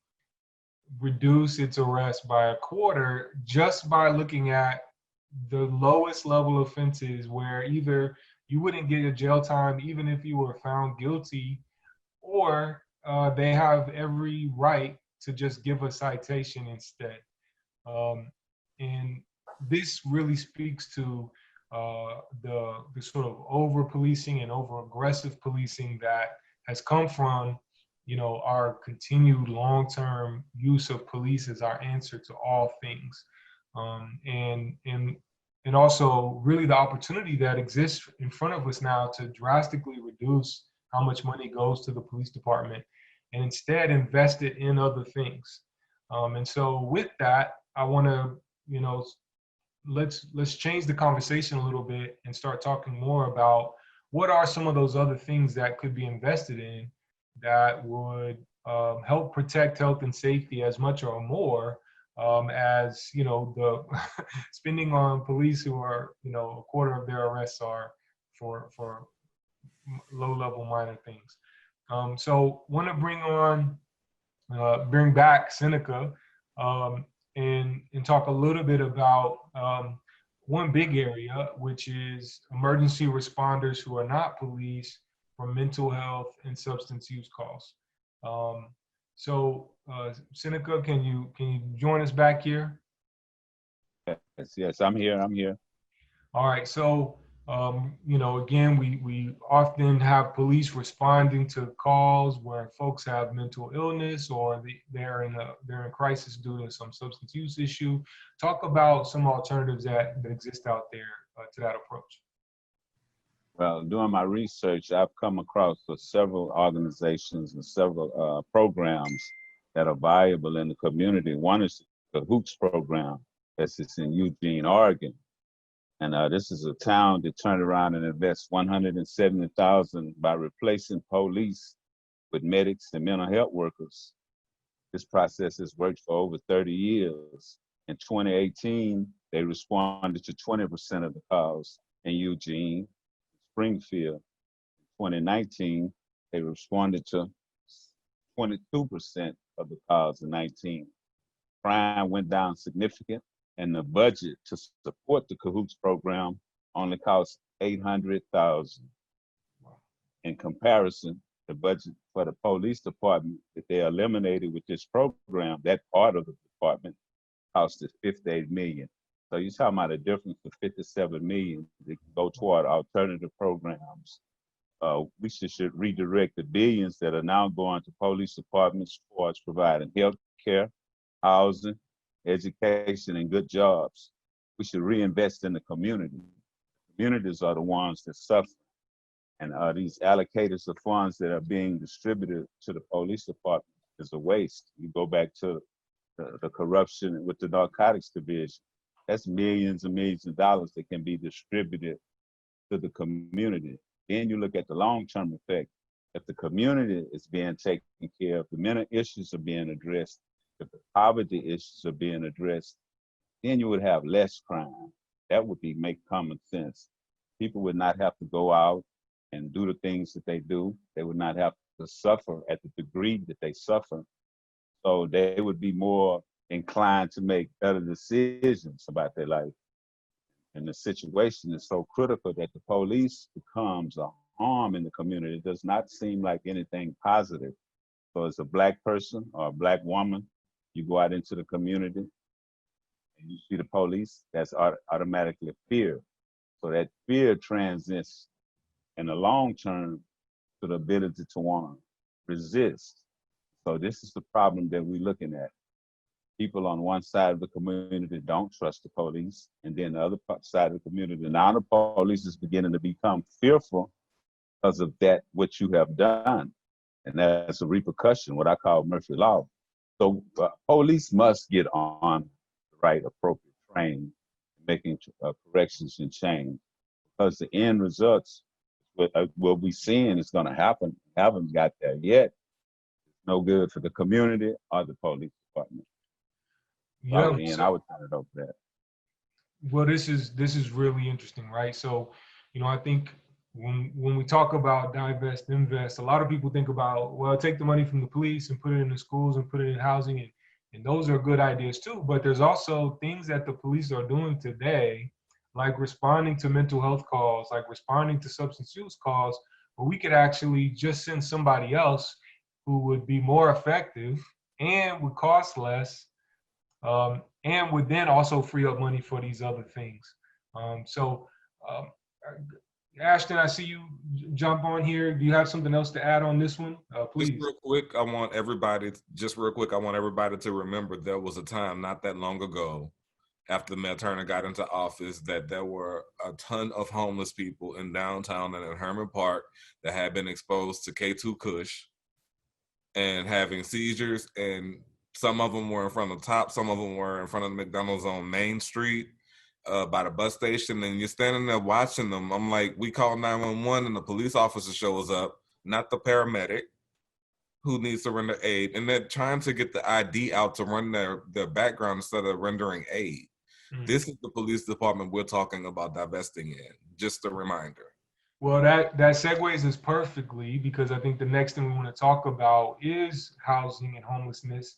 reduce its arrest by a quarter just by looking at the lowest level offenses, where either you wouldn't get a jail time even if you were found guilty, or they have every right to just give a citation instead. And this really speaks to the sort of over policing and over aggressive policing that has come from our continued long-term use of police as our answer to all things, and also really the opportunity that exists in front of us now to drastically reduce how much money goes to the police department and instead invest it in other things. And so with that, I want to let's change the conversation a little bit and start talking more about what are some of those other things that could be invested in that would help protect health and safety as much or more as the spending on police, who are a quarter of their arrests are for low-level minor things. So want to bring back Seneca and talk a little bit about one big area, which is emergency responders who are not police for mental health and substance use calls. So Seneca, can you join us back here? Yes, I'm here. All right, so again, we often have police responding to calls where folks have mental illness, or they're in crisis due to some substance use issue. Talk about some alternatives that exist out there to that approach. Well, doing my research, I've come across several organizations and several programs that are viable in the community. One is the Hoops program, that's in Eugene, Oregon. And this is a town that turned around and invests $170,000 by replacing police with medics and mental health workers. This process has worked for over 30 years. In 2018, they responded to 20% of the calls in Eugene, Springfield. In 2019, they responded to 22% of the calls in 19. Crime went down significant, and the budget to support the Cahoots program only costs $800,000. In comparison, the budget for the police department that they eliminated with this program, that part of the department, costed $58 million. So you're talking about a difference of $57 million that can go toward alternative programs. We should redirect the billions that are now going to police departments towards providing health care, housing, education, and good jobs. We should reinvest in the community. Communities are the ones that suffer. And these allocators of funds that are being distributed to the police department is a waste. You go back to the corruption with the narcotics division. That's millions and millions of dollars that can be distributed to the community. Then you look at the long-term effect. If the community is being taken care of, the mental issues are being addressed, if the poverty issues are being addressed, then you would have less crime. That would make common sense. People would not have to go out and do the things that they do. They would not have to suffer at the degree that they suffer. So they would be more inclined to make better decisions about their life. And the situation is so critical that the police becomes a harm in the community. It does not seem like anything positive. So as a Black person or a Black woman, you go out into the community and you see the police, that's automatically fear. So that fear transits in the long term to the ability to want to resist. So this is the problem that we're looking at. People on one side of the community don't trust the police, and then the other side of the community, now the police is beginning to become fearful because of that, what you have done. And that's a repercussion, what I call Murphy Law. So police must get on the right appropriate train, making corrections and change, because the end results, what we seeing is going to happen, haven't got there yet. It's no good for the community or the police department. Yeah. And I would turn it over to that. Well, this is really interesting, right? So, I think when we talk about divest, invest, a lot of people think about, well, take the money from the police and put it in the schools and put it in housing, and those are good ideas too. But there's also things that the police are doing today, like responding to mental health calls, like responding to substance use calls, where we could actually just send somebody else who would be more effective and would cost less, and would then also free up money for these other things. So, Ashton, I see you jump on here. Do you have something else to add on this one? Please. Just real quick, I want everybody to remember there was a time not that long ago, after Mayor Turner got into office, that there were a ton of homeless people in downtown and in Herman Park that had been exposed to K2 Kush and having seizures, and some of them were in front of Top, some of them were in front of the McDonald's on Main Street by the bus station, and you're standing there watching them. I'm like, we call 911 and the police officer shows up, not the paramedic who needs to render aid, and they're trying to get the ID out to run their background instead of rendering aid. This is the police department we're talking about divesting in, just a reminder. Well, that segues us perfectly, because I think the next thing we want to talk about is housing and homelessness.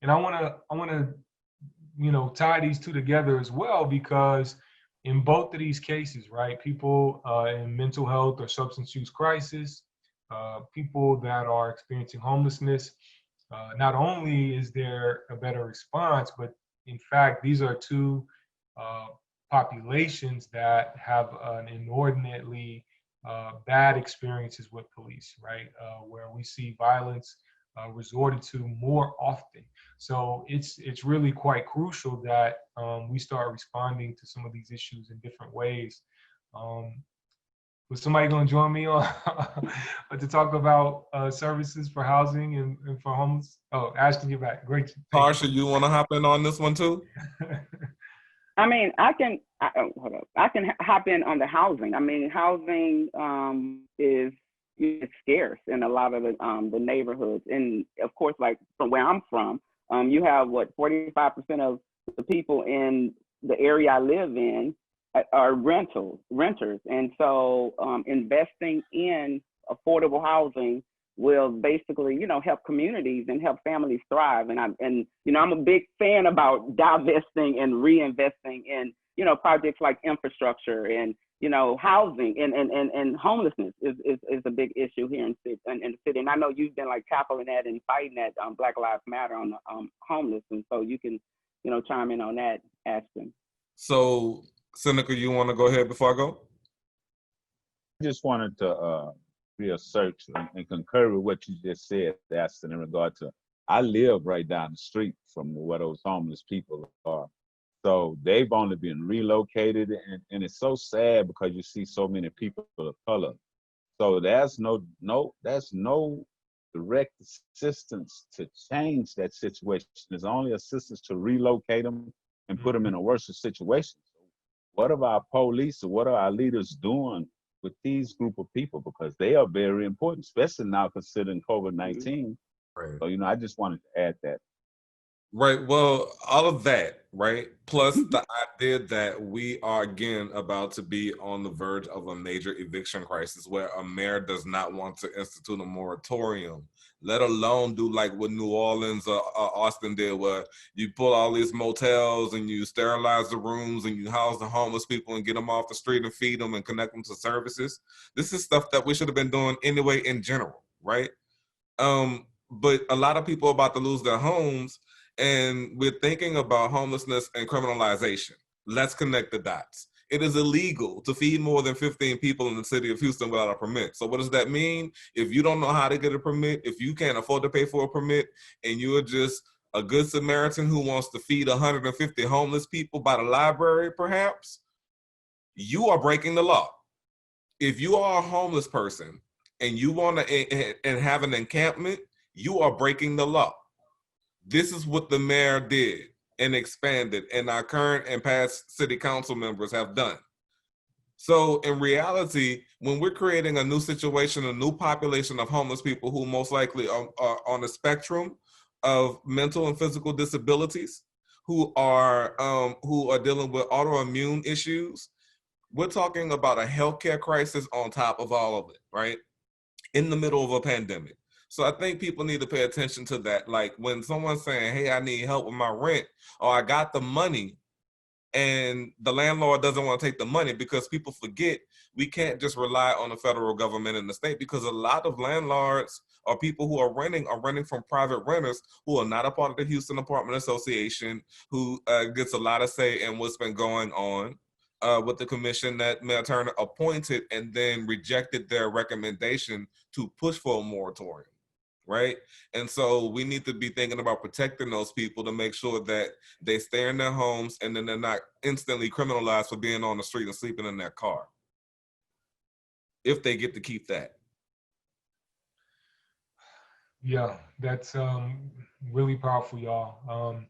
And I want to tie these two together as well, because in both of these cases, right, people in mental health or substance use crisis, people that are experiencing homelessness, not only is there a better response, but in fact, these are two populations that have an inordinately bad experiences with police, right? Where we see violence resorted to more often. So it's really quite crucial that we start responding to some of these issues in different ways. Was somebody going to join me on to talk about services for housing and for homeless? Oh, Ashton, you're back. Great. Tarsha, you want to hop in on this one too? I mean, I can hop in on the housing. I mean, housing is scarce in a lot of the neighborhoods, and of course, like from where I'm from, you have 45% of the people in the area I live in are renters, and so investing in affordable housing will basically, help communities and help families thrive. And I'm a big fan about divesting and reinvesting in, projects like infrastructure and, housing and homelessness is a big issue here in the city. And I know you've been like tackling that and fighting that Black Lives Matter on the homeless. And so you can, chime in on that, Ashton. So, Seneca, you want to go ahead before I go? I just wanted to reassert and concur with what you just said, Aston, in regard to, I live right down the street from where those homeless people are. So they've only been relocated, and it's so sad because you see so many people of color. So there's no direct assistance to change that situation. There's only assistance to relocate them and put them in a worse situation. What are our police or what are our leaders doing with these group of people? Because they are very important, especially now considering COVID-19. Right. So, I just wanted to add that. Right. Well, all of that, right? Plus the idea that we are again about to be on the verge of a major eviction crisis where a mayor does not want to institute a moratorium, let alone do like what New Orleans or Austin did, where you pull all these motels and you sterilize the rooms and you house the homeless people and get them off the street and feed them and connect them to services. This is stuff that we should have been doing anyway in general, right? But a lot of people are about to lose their homes, and we're thinking about homelessness and criminalization. Let's connect the dots. It is illegal to feed more than 15 people in the city of Houston without a permit. So what does that mean? If you don't know how to get a permit, if you can't afford to pay for a permit, and you're just a good Samaritan who wants to feed 150 homeless people by the library, perhaps, you are breaking the law. if you are a homeless person and you want to and have an encampment, you are breaking the law. This is what the mayor did and expanded, and our current and past city council members have done. So in reality, when we're creating a new situation, a new population of homeless people who most likely are on the spectrum of mental and physical disabilities, who are dealing with autoimmune issues, we're talking about a healthcare crisis on top of all of it, right? In the middle of a pandemic. So I think people need to pay attention to that. Like when someone's saying, hey, I need help with my rent, or I got the money, and the landlord doesn't want to take the money, because people forget we can't just rely on the federal government and the state, because a lot of landlords or people who are renting from private renters who are not a part of the Houston Apartment Association, who gets a lot of say in what's been going on with the commission that Mayor Turner appointed and then rejected their recommendation to push for a moratorium. Right? And so we need to be thinking about protecting those people to make sure that they stay in their homes and then they're not instantly criminalized for being on the street and sleeping in their car, if they get to keep that. Yeah, that's really powerful, y'all.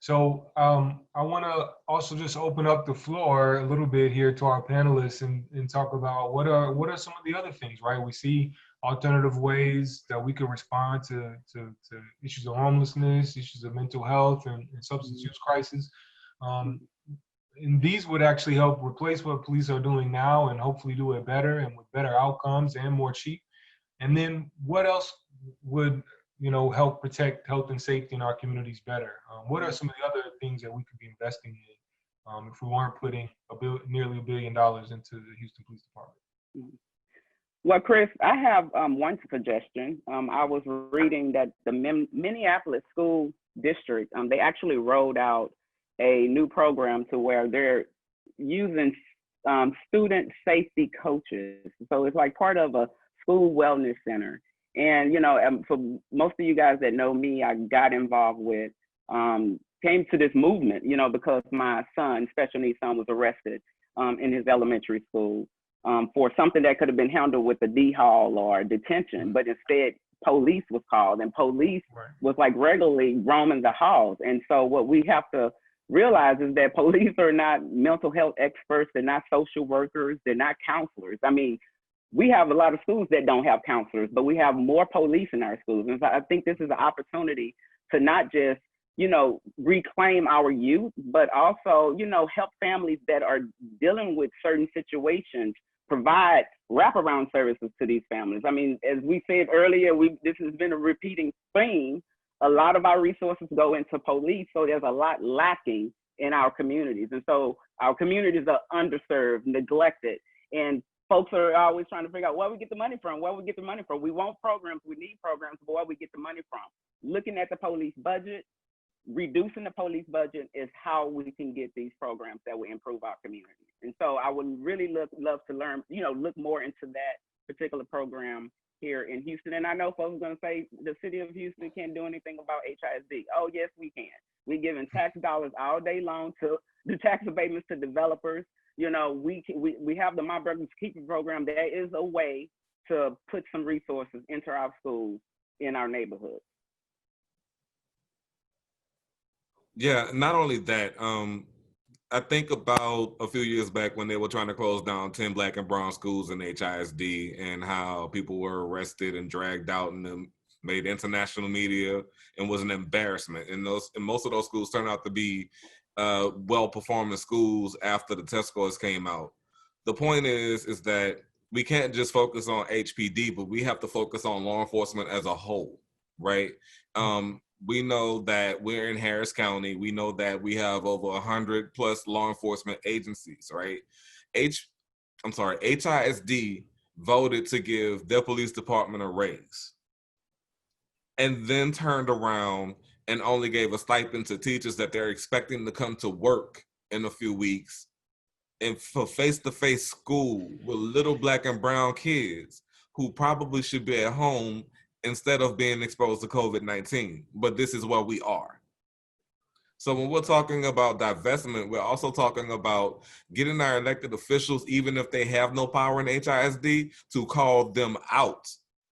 So I want to also just open up the floor a little bit here to our panelists and talk about what are some of the other things, right? We see alternative ways that we can respond to issues of homelessness, issues of mental health, and substance use crisis. And these would actually help replace what police are doing now and hopefully do it better and with better outcomes and more cheap. And then what else would help protect health and safety in our communities better? What are some of the other things that we could be investing in if we weren't putting nearly $1 billion into the Houston Police Department? Well, Chris, I have one suggestion. I was reading that the Minneapolis School District, they actually rolled out a new program to where they're using student safety coaches. So it's like part of a school wellness center. And, for most of you guys that know me, I got involved with, came to this movement, because my son, special needs son, was arrested in his elementary school for something that could have been handled with a D-Hall or detention, but instead police was called, and police was like regularly roaming the halls. And so what we have to realize is that police are not mental health experts, they're not social workers, they're not counselors. I mean, we have a lot of schools that don't have counselors, but we have more police in our schools. And so I think this is an opportunity to not just, reclaim our youth, but also, help families that are dealing with certain situations, provide wraparound services to these families. I mean, as we said earlier, this has been a repeating theme. A lot of our resources go into police, so there's a lot lacking in our communities. And so our communities are underserved, neglected, and folks are always trying to figure out where we get the money from, We want programs, we need programs, but where we get the money from. Looking at the police budget, reducing the police budget is how we can get these programs that will improve our community. And so I would really love to learn, look more into that particular program here in Houston. And I know folks are going to say the city of Houston can't do anything about HISD. Oh, yes, we can. We're giving tax dollars all day long to the tax abatements to developers. We have the My Brother's Keeper program. There is a way to put some resources into our schools in our neighborhoods. Yeah, not only that, I think about a few years back when they were trying to close down 10 Black and brown schools in HISD, and how people were arrested and dragged out and made international media, and was an embarrassment. And most of those schools turned out to be well-performing schools after the test scores came out. The point is that we can't just focus on HPD, but we have to focus on law enforcement as a whole, right? We know that we're in Harris County. We know that we have over 100 plus law enforcement agencies, right? HISD voted to give their police department a raise, and then turned around and only gave a stipend to teachers that they're expecting to come to work in a few weeks, and for face-to-face school with little Black and brown kids who probably should be at home instead of being exposed to COVID-19. But this is where we are. So when we're talking about divestment, we're also talking about getting our elected officials, even if they have no power in HISD, to call them out,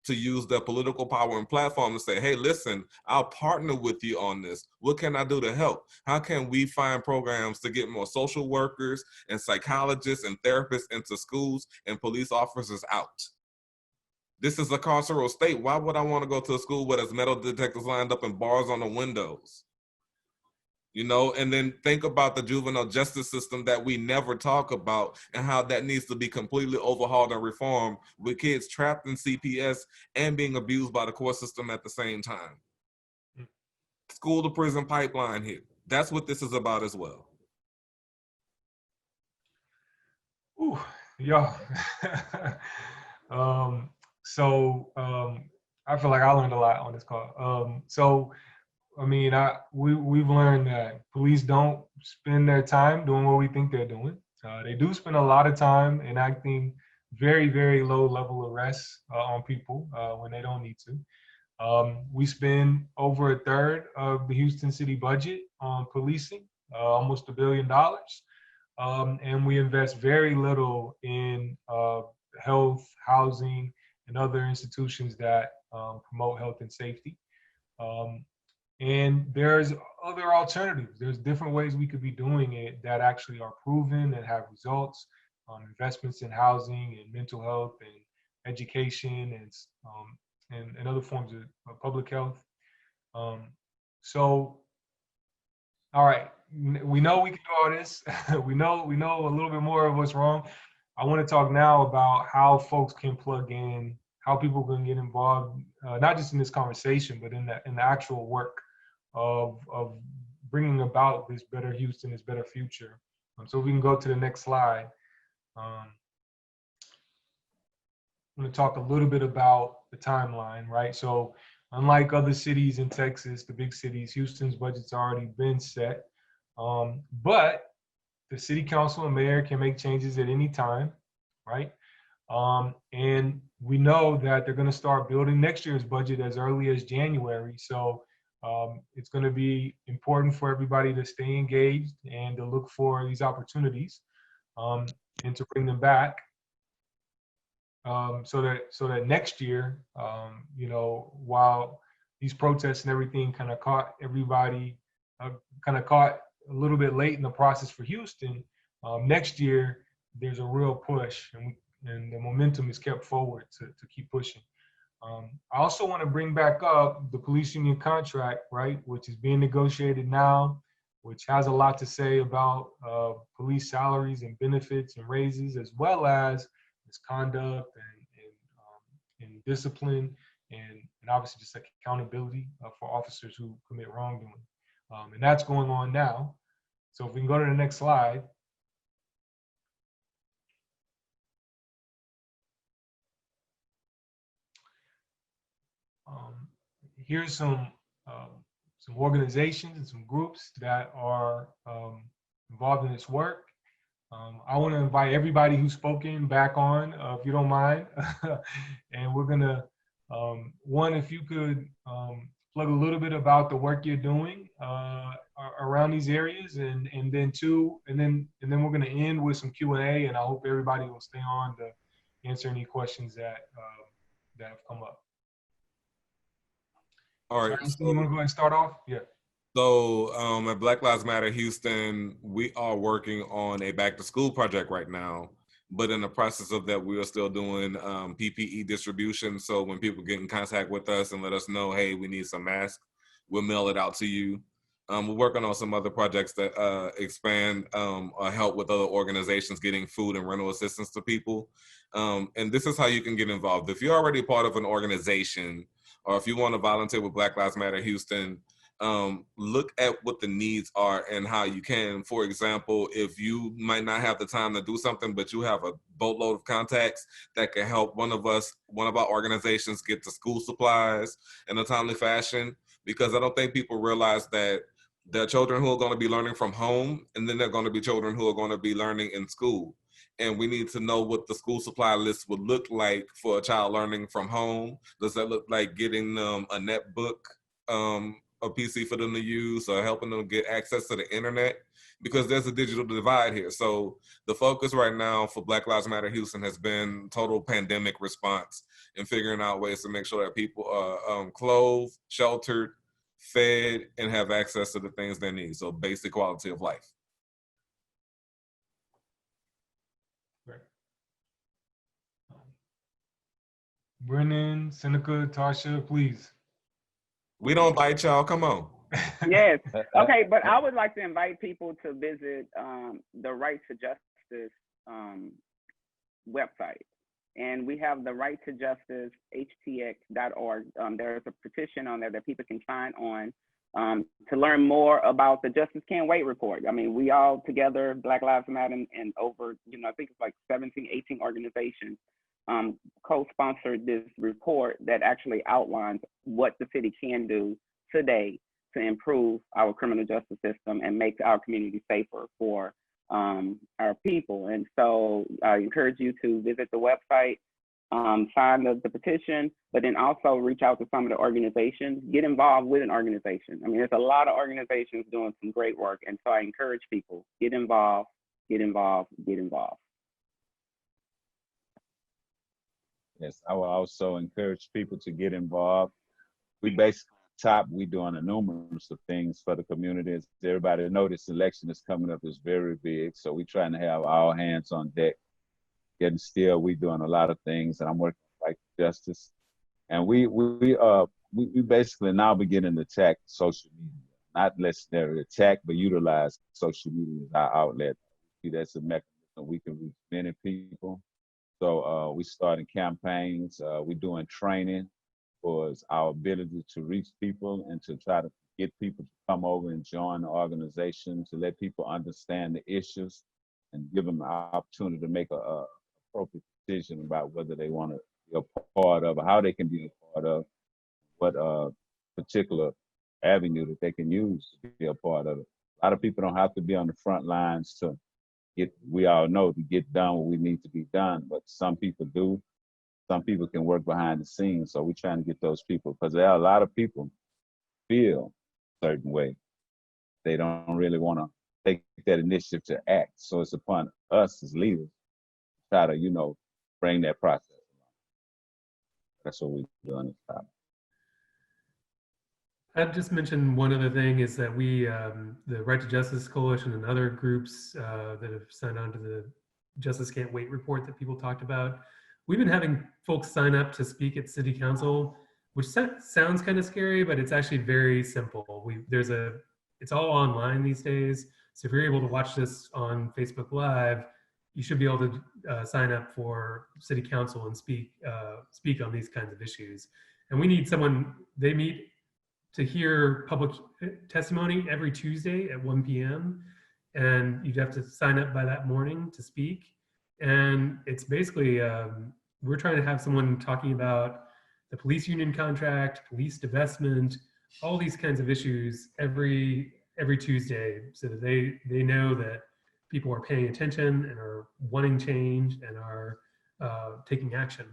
to use their political power and platform to say, hey, listen, I'll partner with you on this. What can I do to help? How can we find programs to get more social workers and psychologists and therapists into schools and police officers out? This is a carceral state. Why would I want to go to a school where there's metal detectors lined up and bars on the windows? You know, and then think about the juvenile justice system that we never talk about and how that needs to be completely overhauled and reformed, with kids trapped in CPS and being abused by the court system at the same time. School to prison pipeline here. That's what this is about as well. Ooh, yeah. I feel like I learned a lot on this call. I mean, we've learned that police don't spend their time doing what we think they're doing. They do spend a lot of time enacting very, very low level arrests on people when they don't need to. We spend over a third of the Houston city budget on policing, almost $1 billion. And we invest very little in health, housing, and other institutions that promote health and safety. And there's other alternatives. There's different ways we could be doing it that actually are proven and have results. Investments in housing and mental health and education and other forms of public health. So, all right, we know we can do all this. we know a little bit more of what's wrong. I want to talk now about how folks can plug in, how people can get involved, not just in this conversation, but in the actual work of bringing about this better Houston, this better future. So we can go to the next slide. I'm going to talk a little bit about the timeline, right? So unlike other cities in Texas, the big cities, Houston's budget's already been set. But the city council and mayor can make changes at any time, right? And we know that they're going to start building next year's budget as early as January. So it's going to be important for everybody to stay engaged and to look for these opportunities and to bring them back so that next year, you know, while these protests and everything kind of caught everybody, caught a little bit late in the process for Houston, next year there's a real push and the momentum is kept forward to keep pushing. I also want to bring back up the police union contract, right, which is being negotiated now, which has a lot to say about police salaries and benefits and raises, as well as misconduct and discipline and obviously just like accountability for officers who commit wrongdoing. And that's going on now. So if we can go to the next slide. Here's some organizations and some groups that are involved in this work. I want to invite everybody who's spoken back on, if you don't mind. And we're gonna, one, if you could plug a little bit about the work you're doing around these areas, and then two, and then we're gonna end with some Q&A, and I hope everybody will stay on to answer any questions that have come up. All right. So you want to go ahead and start off? Yeah. So at Black Lives Matter Houston, we are working on a back to school project right now, but in the process of that, we are still doing PPE distribution. So when people get in contact with us and let us know, hey, we need some masks, we'll mail it out to you. We're working on some other projects that expand or help with other organizations getting food and rental assistance to people. And this is how you can get involved. If you're already part of an organization, or if you want to volunteer with Black Lives Matter Houston, look at what the needs are and how you can. For example, if you might not have the time to do something, but you have a boatload of contacts that can help one of our organizations get to school supplies in a timely fashion, because I don't think people realize that there are children who are going to be learning from home, and then there are going to be children who are going to be learning in school. And we need to know what the school supply list would look like for a child learning from home. Does that look like getting them a netbook a PC for them to use or helping them get access to the internet, because there's a digital divide here. So the focus right now for Black Lives Matter Houston has been total pandemic response and figuring out ways to make sure that people are clothed, sheltered, fed, and have access to the things they need. So basic quality of life. Great. Brennan, Seneca, Tasha, please. We don't bite y'all, come on. Yes. Okay, but I would like to invite people to visit the Right to Justice website. And we have the Right to Justice htx.org. There's a petition on there that people can sign on to learn more about the Justice Can't Wait report. I mean, we all together, Black Lives Matter and over, I think it's like 17, 18 organizations co-sponsored this report that actually outlines what the city can do today to improve our criminal justice system and make our community safer for our people. And so I encourage you to visit the website, sign the petition, but then also reach out to some of the organizations, get involved with an organization. I mean, there's a lot of organizations doing some great work. And so I encourage people, get involved, get involved, get involved. Yes, I will also encourage people to get involved. We basically we doing a numerous of things for the community. As everybody knows, this election is coming up is very big, so we're trying to have all hands on deck. Getting still, we doing a lot of things, and I'm working like justice. And we basically now beginning to attack social media, not necessarily attack, but utilize social media as our outlet. See, that's a mechanism we can reach many people. So we starting campaigns. We're doing training for our ability to reach people and to try to get people to come over and join the organization, to let people understand the issues and give them an opportunity to make a appropriate decision about whether they want to be a part of or how they can be a part of, what particular avenue that they can use to be a part of it. A lot of people don't have to be on the front lines to we all know to get done what we need to be done, but some people do. Some people can work behind the scenes, so we're trying to get those people, because there are a lot of people feel a certain way. They don't really want to take that initiative to act. So it's upon us as leaders to try to, bring that process along. That's what we're doing this time. I'd just mention one other thing is that we, the Right to Justice Coalition and other groups that have signed on to the Justice Can't Wait report that people talked about, we've been having folks sign up to speak at City Council, which sounds kind of scary, but it's actually very simple. It's all online these days. So if you're able to watch this on Facebook Live, you should be able to sign up for City Council and speak on these kinds of issues. And we need someone, they meet to hear public testimony every Tuesday at 1 p.m. And you'd have to sign up by that morning to speak. And it's basically, we're trying to have someone talking about the police union contract, police divestment, all these kinds of issues every Tuesday, so that they know that people are paying attention and are wanting change and are taking action.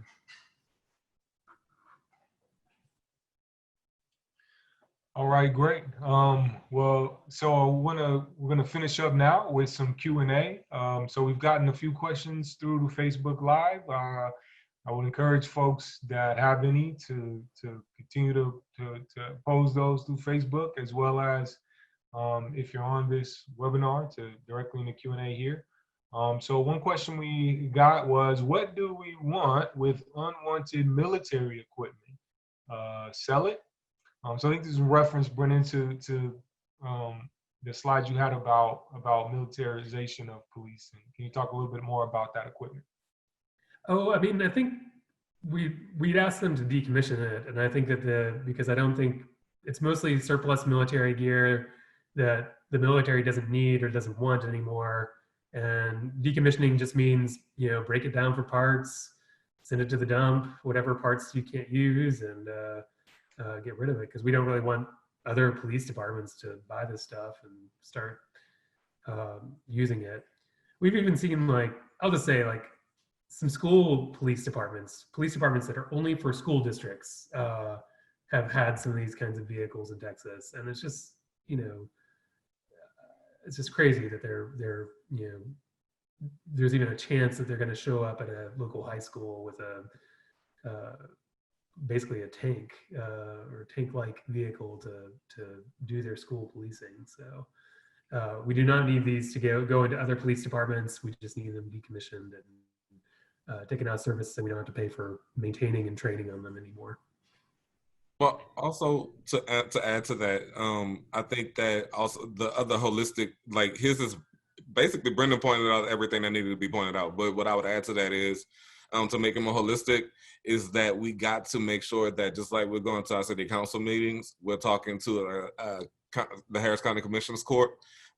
All right, great. Well, so we're gonna finish up now with some Q&A. So we've gotten a few questions through the Facebook Live. I would encourage folks that have any to continue to pose those through Facebook, as well as if you're on this webinar, to directly in the Q&A here. So one question we got was, what do we want with unwanted military equipment? Sell it? So I think this is a reference, Brennan, to the slides you had about militarization of policing. Can you talk a little bit more about that equipment? Oh, I mean, I think we'd ask them to decommission it, and I think that because I don't think it's mostly surplus military gear that the military doesn't need or doesn't want anymore. And decommissioning just means, break it down for parts, send it to the dump, whatever parts you can't use, and get rid of it, because we don't really want other police departments to buy this stuff and start using it. We've even seen, I'll just say, some school police departments that are only for school districts, have had some of these kinds of vehicles in Texas, and it's just, you know, it's just crazy that they're you know, there's even a chance that they're going to show up at a local high school with a basically a tank or tank-like vehicle to do their school policing. So we do not need these to go into other police departments. We just need them decommissioned and taken out of service, so we don't have to pay for maintaining and training on them anymore. Well, also to add to that, I think that also the other holistic, like his is basically Brendan pointed out everything that needed to be pointed out. But what I would add to that is, to make it more holistic, is that we got to make sure that just like we're going to our city council meetings, we're talking to the Harris County Commissioners Court,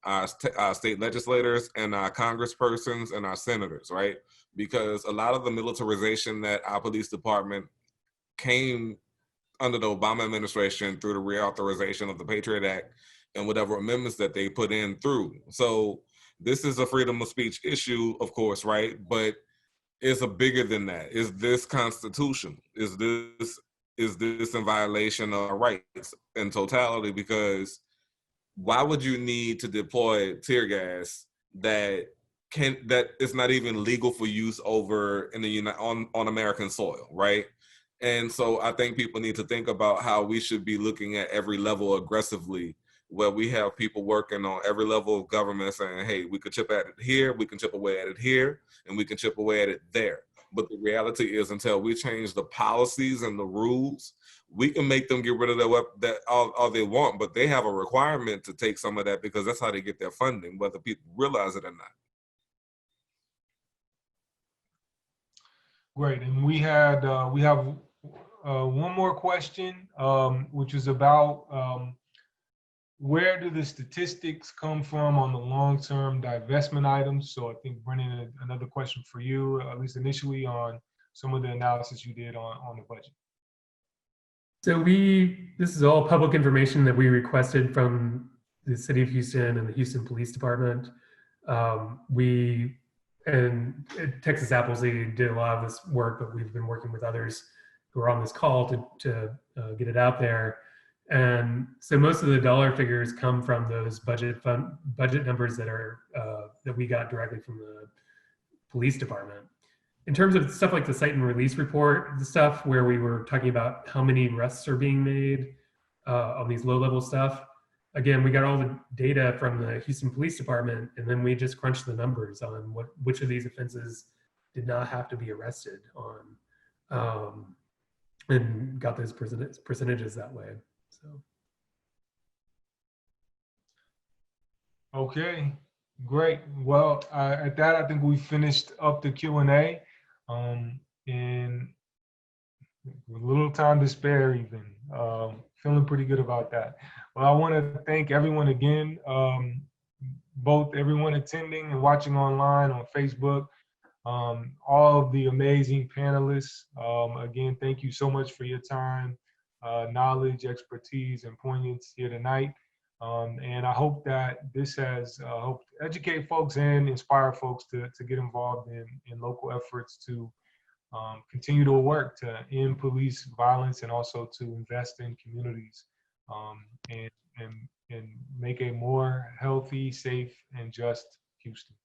our state legislators, and our congresspersons and our senators, right? Because a lot of the militarization that our police department came under the Obama administration through the reauthorization of the Patriot Act and whatever amendments that they put in through. So this is a freedom of speech issue, of course, right? But it's a bigger than that. Is this constitutional? Is this in violation of our rights in totality? Because why would you need to deploy tear gas that is not even legal for use over in the on American soil, right? And so I think people need to think about how we should be looking at every level aggressively, where we have people working on every level of government saying, hey, we could chip at it here, we can chip away at it here, and we can chip away at it there. But the reality is, until we change the policies and the rules, we can make them get rid of that all they want, but they have a requirement to take some of that because that's how they get their funding, whether people realize it or not. Great, and we have one more question, which is about where do the statistics come from on the long-term divestment items? So I think, Brennan, another question for you, at least initially, on some of the analysis you did on the budget. So this is all public information that we requested from the City of Houston and the Houston Police Department. And Texas Appleseed did a lot of this work, but we've been working with others who are on this call to get it out there. And so most of the dollar figures come from those budget numbers that we got directly from the police department. In terms of stuff like the site and release report, the stuff where we were talking about how many arrests are being made on these low-level stuff, again, we got all the data from the Houston Police Department, and then we just crunched the numbers on which of these offenses did not have to be arrested on, and got those percentages that way. So. Okay, great. Well, at that, I think we finished up the Q&A, and with a little time to spare even. Feeling pretty good about that. Well, I want to thank everyone again, both everyone attending and watching online on Facebook, all of the amazing panelists. Again, thank you so much for your time, knowledge, expertise, and poignance here tonight. And I hope that this has helped educate folks and inspire folks to get involved in local efforts to continue to work to end police violence and also to invest in communities and make a more healthy, safe, and just Houston.